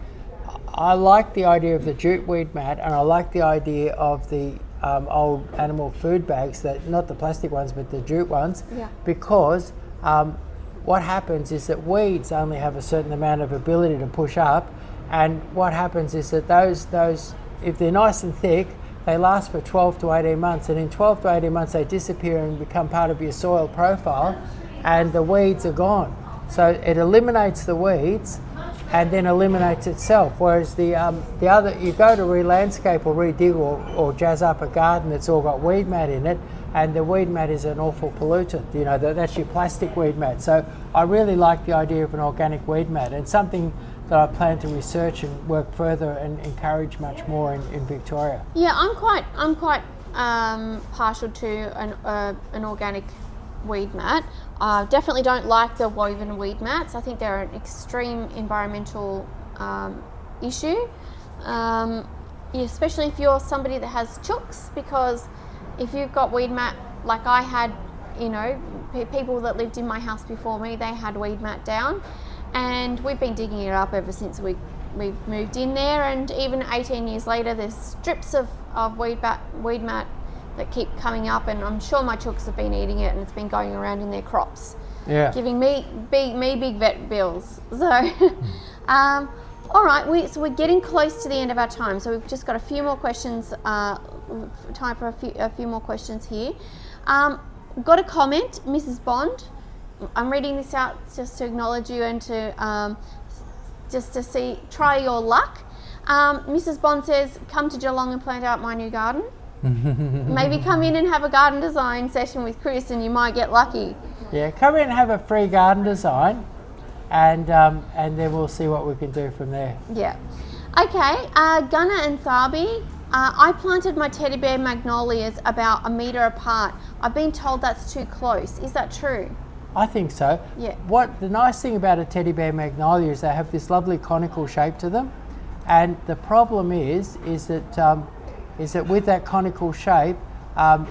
I like the idea of the jute weed mat, and I like the idea of the old animal food bags, that not the plastic ones but the jute ones, because what happens is that weeds only have a certain amount of ability to push up, and what happens is that those if they're nice and thick, they last for 12 to 18 months, and in 12 to 18 months they disappear and become part of your soil profile, and the weeds are gone. So it eliminates the weeds and then eliminates itself. Whereas the other, you go to re-landscape or re-dig or jazz up a garden that's all got weed mat in it, and the weed mat is an awful pollutant. You know, that's your plastic weed mat. So I really like the idea of an organic weed mat, and something that I plan to research and work further and encourage much more in Victoria. Yeah, I'm quite partial to an organic weed mat. I definitely don't like the woven weed mats. I think they're an extreme environmental issue, especially if you're somebody that has chooks, because if you've got weed mat like I had, you know, people that lived in my house before me, they had weed mat down, and we've been digging it up ever since we moved in there, and even 18 years later there's strips of weed mat that keep coming up, and I'm sure my chooks have been eating it and it's been going around in their crops, giving me big vet bills. So all right, so we're getting close to the end of our time, so we've just got a few more questions, time for a few more questions here. Got a comment, Mrs. Bond. I'm reading this out just to acknowledge you and to just to try your luck. Mrs. Bond says, come to Geelong and plant out my new garden. Maybe come in and have a garden design session with Chris and you might get lucky. Yeah, come in and have a free garden design, and then we'll see what we can do from there. Yeah. Okay, Gunnar and Tharby, I planted my teddy bear magnolias about 1 metre apart. I've been told that's too close. Is that true? I think so. Yeah. What the nice thing about a teddy bear magnolia is they have this lovely conical shape to them, and the problem is that with that conical shape,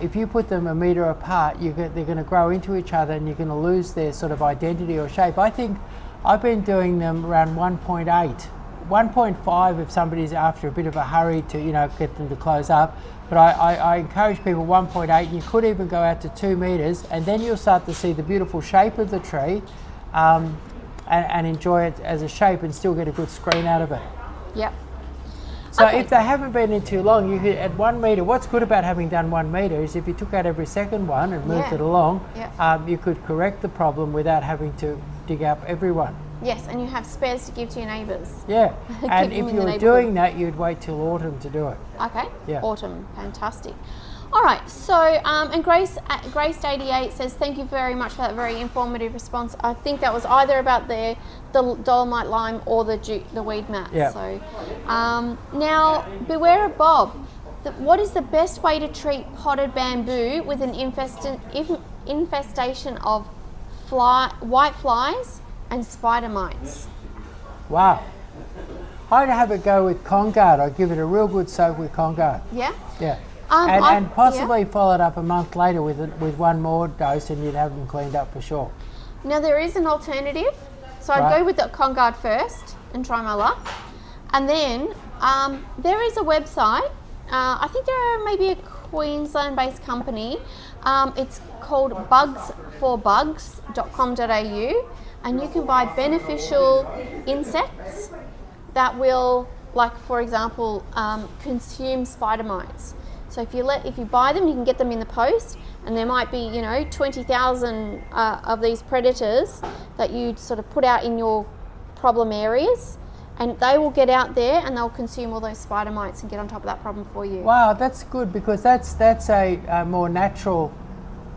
if you put them 1 metre apart, they're going to grow into each other and you're going to lose their sort of identity or shape. I think I've been doing them around 1.8, 1.5 if somebody's after a bit of a hurry to, you know, get them to close up. But I encourage people 1.8, and you could even go out to 2 metres, and then you'll start to see the beautiful shape of the tree and enjoy it as a shape and still get a good screen out of it. Yep. So okay. If they haven't been in too long, you could, at 1 metre, what's good about having done 1 metre is if you took out every second one and moved it along, you could correct the problem without having to dig up every one. Yes, and you have spares to give to your neighbours. Yeah, and if you were doing that, you'd wait till autumn to do it. Okay, yeah. Autumn, fantastic. All right, so, and Grace88 says, thank you very much for that very informative response. I think that was either about the dolomite lime or the weed mat. Yeah. So, now, beware of Bob. What is the best way to treat potted bamboo with an infestation of white flies and spider mites? Wow. I'd have a go with Conguard. I'd give it a real good soak with Conguard. Yeah? Yeah. and possibly follow it up a month later with one more dose, and you'd have them cleaned up for sure. Now there is an alternative, so I'd go with the Conguard first and try my luck, and then there is a website. I think they're maybe a Queensland-based company. It's called bugsforbugs.com.au, and you can buy beneficial insects that will, like for example, consume spider mites. So if you buy them, you can get them in the post, and there might be 20,000 of these predators that you sort of put out in your problem areas, and they will get out there and they'll consume all those spider mites and get on top of that problem for you. Wow, that's good, because that's a more natural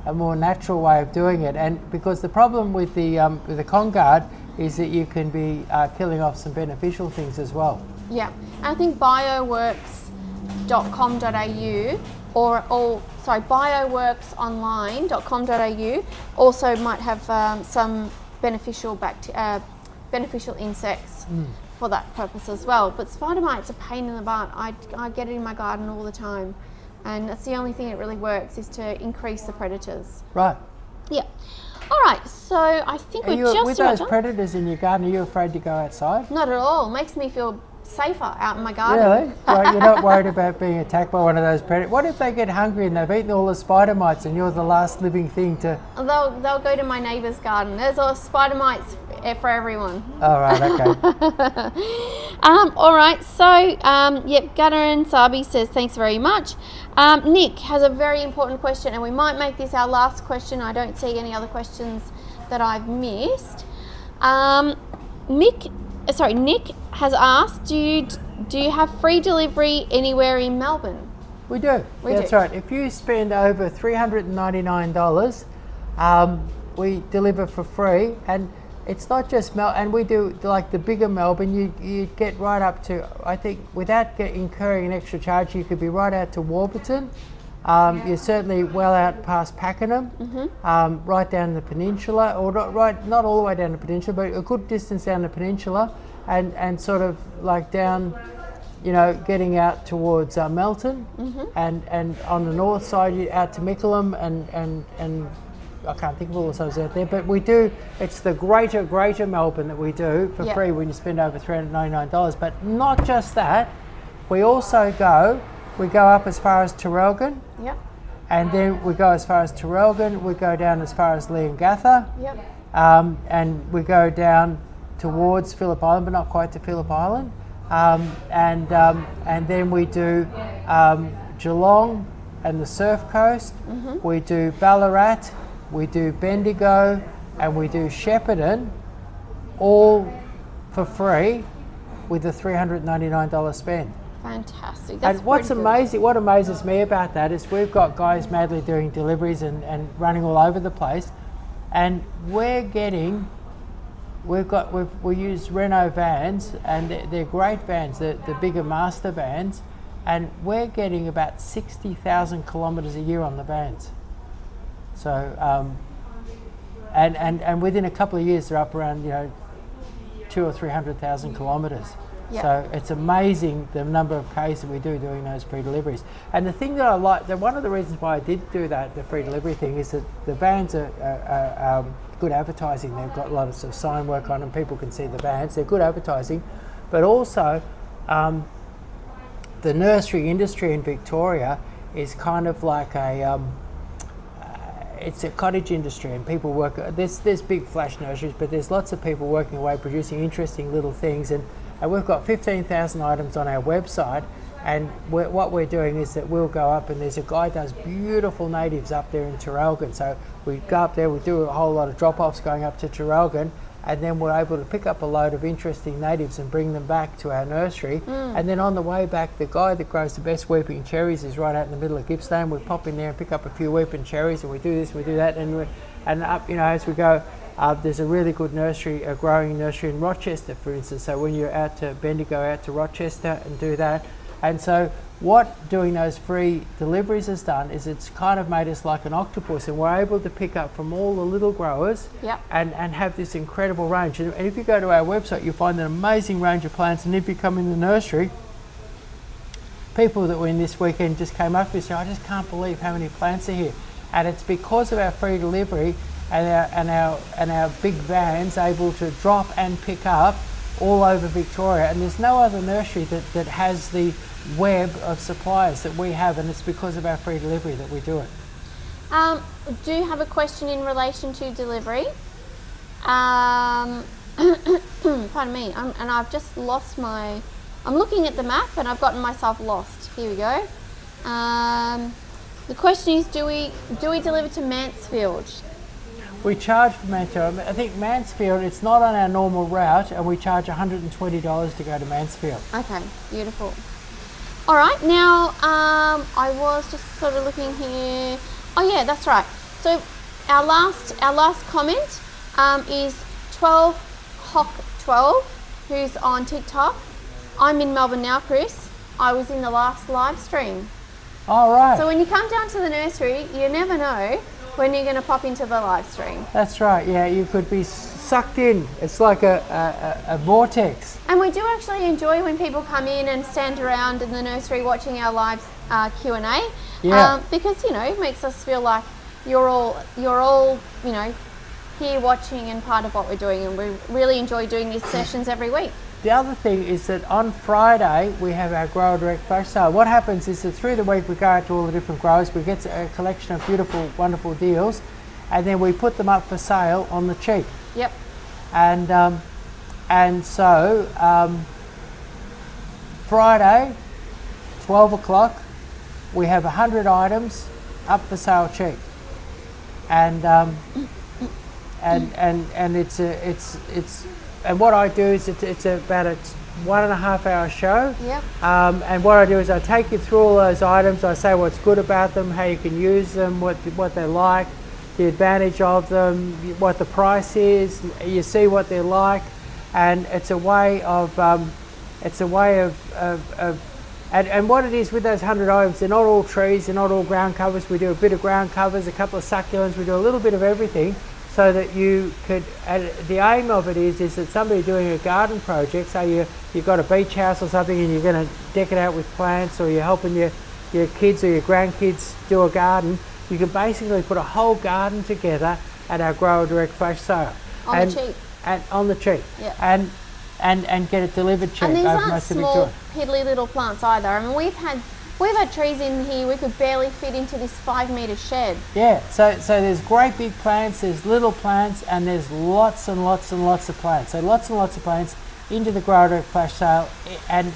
way of doing it, and because the problem with the Conguard is that you can be killing off some beneficial things as well. Yeah, and I think bioworks.com.au bioworksonline.com.au also might have some beneficial insects for that purpose as well. But spider mites are a pain in the butt. I get it in my garden all the time, and that's the only thing that really works, is to increase the predators. Right. Yeah. All right, so I think we're just with those predators in your garden, are you afraid to go outside? Not at all. It makes me feel safer out in my garden. Really? Right, you're not worried about being attacked by one of those predators? What if they get hungry and they've eaten all the spider mites and you're the last living thing to... They'll go to my neighbour's garden. There's all spider mites for everyone. All right, okay. All right, so, Gunnar and Sabi says, thanks very much. Nick has a very important question, and we might make this our last question. I don't see any other questions that I've missed. Nick has asked, do you have free delivery anywhere in Melbourne? We do. That's right. If you spend over $399, we deliver for free, and it's not just and we do like the bigger Melbourne. You get right up to, I think, without incurring an extra charge, you could be right out to Warburton. You're certainly well out past Pakenham, right down the peninsula, or not all the way down the peninsula, but a good distance down the peninsula, and sort of like down, getting out towards Melton, and on the north side you're out to Mickleham, and I can't think of all the suburbs out there, but we do. It's the greater Melbourne that we do for free when you spend over $399. But not just that, we also go up as far as Terrelgan. Yep. And then we go as far as Terrelgan, we go down as far as Leongatha. Yep. And we go down towards Phillip Island, but not quite to Phillip Island. And then we do Geelong and the Surf Coast. We do Ballarat, we do Bendigo, and we do Shepparton, all for free with a $399 spend. Fantastic. That's and what amazes me about that is we've got guys madly doing deliveries and running all over the place, and we use Renault vans, and they're great vans, the bigger master vans, and we're getting about 60,000 kilometres a year on the vans. So and within a couple of years they're up around 200,000 or 300,000 kilometres. Yep. So it's amazing the number of Ks that we do doing those free deliveries. And the thing that I like, one of the reasons why I did do that, the free delivery thing, is that the vans are good advertising. They've got a lot of sign work on them. People can see the vans. They're good advertising. But also, the nursery industry in Victoria is kind of like it's a cottage industry, and people work. There's big flash nurseries, but there's lots of people working away producing interesting little things. And we've got 15,000 items on our website, and what we're doing is that we'll go up, and there's a guy who does beautiful natives up there in Terrelgan. So we go up there, we do a whole lot of drop-offs going up to Terrelgan, and then we're able to pick up a load of interesting natives and bring them back to our nursery. And then on the way back, the guy that grows the best weeping cherries is right out in the middle of Gippsland. We pop in there and pick up a few weeping cherries, and we do this, we do that, and up, as we go. There's a really good nursery, a growing nursery in Rochester, for instance. So when you're out to Bendigo, out to Rochester and do that. And so what doing those free deliveries has done is it's kind of made us like an octopus, and we're able to pick up from all the little growers and have this incredible range. And if you go to our website, you'll find an amazing range of plants. And if you come in the nursery, people that were in this weekend just came up and said, I just can't believe how many plants are here. And it's because of our free delivery and our big vans able to drop and pick up all over Victoria. And there's no other nursery that has the web of suppliers that we have, and it's because of our free delivery that we do it. Do you have a question in relation to delivery? Pardon me, and I've just lost my... I'm looking at the map and I've gotten myself lost. Here we go. The question is, do we deliver to Mansfield? We charge for Mansfield. I think Mansfield, it's not on our normal route, and we charge $120 to go to Mansfield. Okay, beautiful. All right, now I was just sort of looking here. Oh yeah, that's right. So our last comment is 12Hock12, who's on TikTok. I'm in Melbourne now, Chris. I was in the last live stream. All right. So when you come down to the nursery, you never know when you're going to pop into the live stream. That's right, yeah, you could be sucked in. It's like a vortex. And we do actually enjoy when people come in and stand around in the nursery watching our live Q&A. Yeah. Because, you know, it makes us feel like you're all, you know, here watching and part of what we're doing, and we really enjoy doing these sessions every week. The other thing is that on Friday we have our Grower Direct Flash Sale. What happens is that through the week we go out to all the different growers, we get a collection of beautiful, wonderful deals, and then we put them up for sale on the cheap. Yep. And so Friday, 12 o'clock, we have 100 items up for sale cheap, and and what I do is it's about a 1.5 hour show. Yep. And what I do is I take you through all those items. I say what's good about them, how you can use them, what they like, the advantage of them, what the price is. You see what they're like, and it's a way of and what it is with those 100 items, they're not all trees, they're not all ground covers. We do a bit of ground covers, a couple of succulents, we do a little bit of everything, so that you could, the aim of it is that somebody doing a garden project, say you've got a beach house or something and you're going to deck it out with plants, or you're helping your kids or your grandkids do a garden, you can basically put a whole garden together at our Grower Direct Flash Sale. On the cheap. And on the cheap. Yep. And get it delivered cheap. And these over aren't most of small, Victoria. piddly little plants either. I mean, we've had trees in here we could barely fit into this 5-metre shed. Yeah, so there's great big plants, there's little plants, and there's lots and lots and lots of plants. So lots and lots of plants into the Grower Direct Flash Sale, and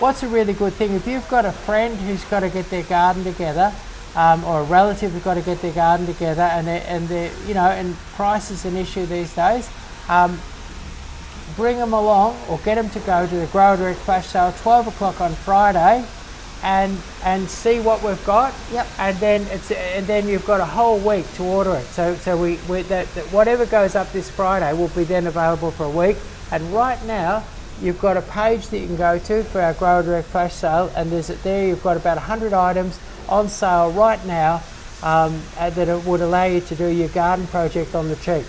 what's a really good thing, if you've got a friend who's got to get their garden together, or a relative who's got to get their garden together, and you know, and price is an issue these days, bring them along or get them to go to the Grower Direct Flash Sale 12 o'clock on Friday, and see what we've got. Yep. And then you've got a whole week to order it. So that whatever goes up this Friday will be then available for a week. And right now you've got a page that you can go to for our Grower Direct Flash Sale, and there you've got about 100 items on sale right now that it would allow you to do your garden project on the cheap.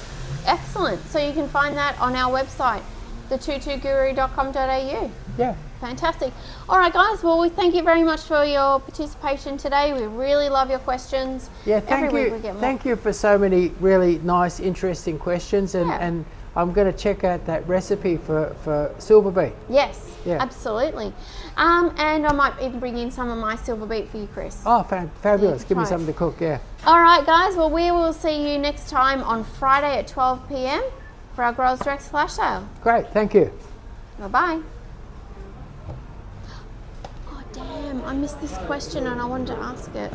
Excellent. So you can find that on our website, the22guru.com.au. Yeah. Fantastic. All right, guys. Well, we thank you very much for your participation today. We really love your questions. Yeah, thank Every you. week we get more. Thank you for so many really nice, interesting questions, and I'm going to check out that recipe for silver beet. Yes, Yeah. absolutely. And I might even bring in some of my silver beet for you, Chris. Oh, fabulous. Yeah, Give me try it. something to cook, yeah. All right, guys. Well, we will see you next time on Friday at 12 p.m. for our Growers Direct Flash Sale. Great, thank you. Bye-bye. Oh, damn. I missed this question and I wanted to ask it.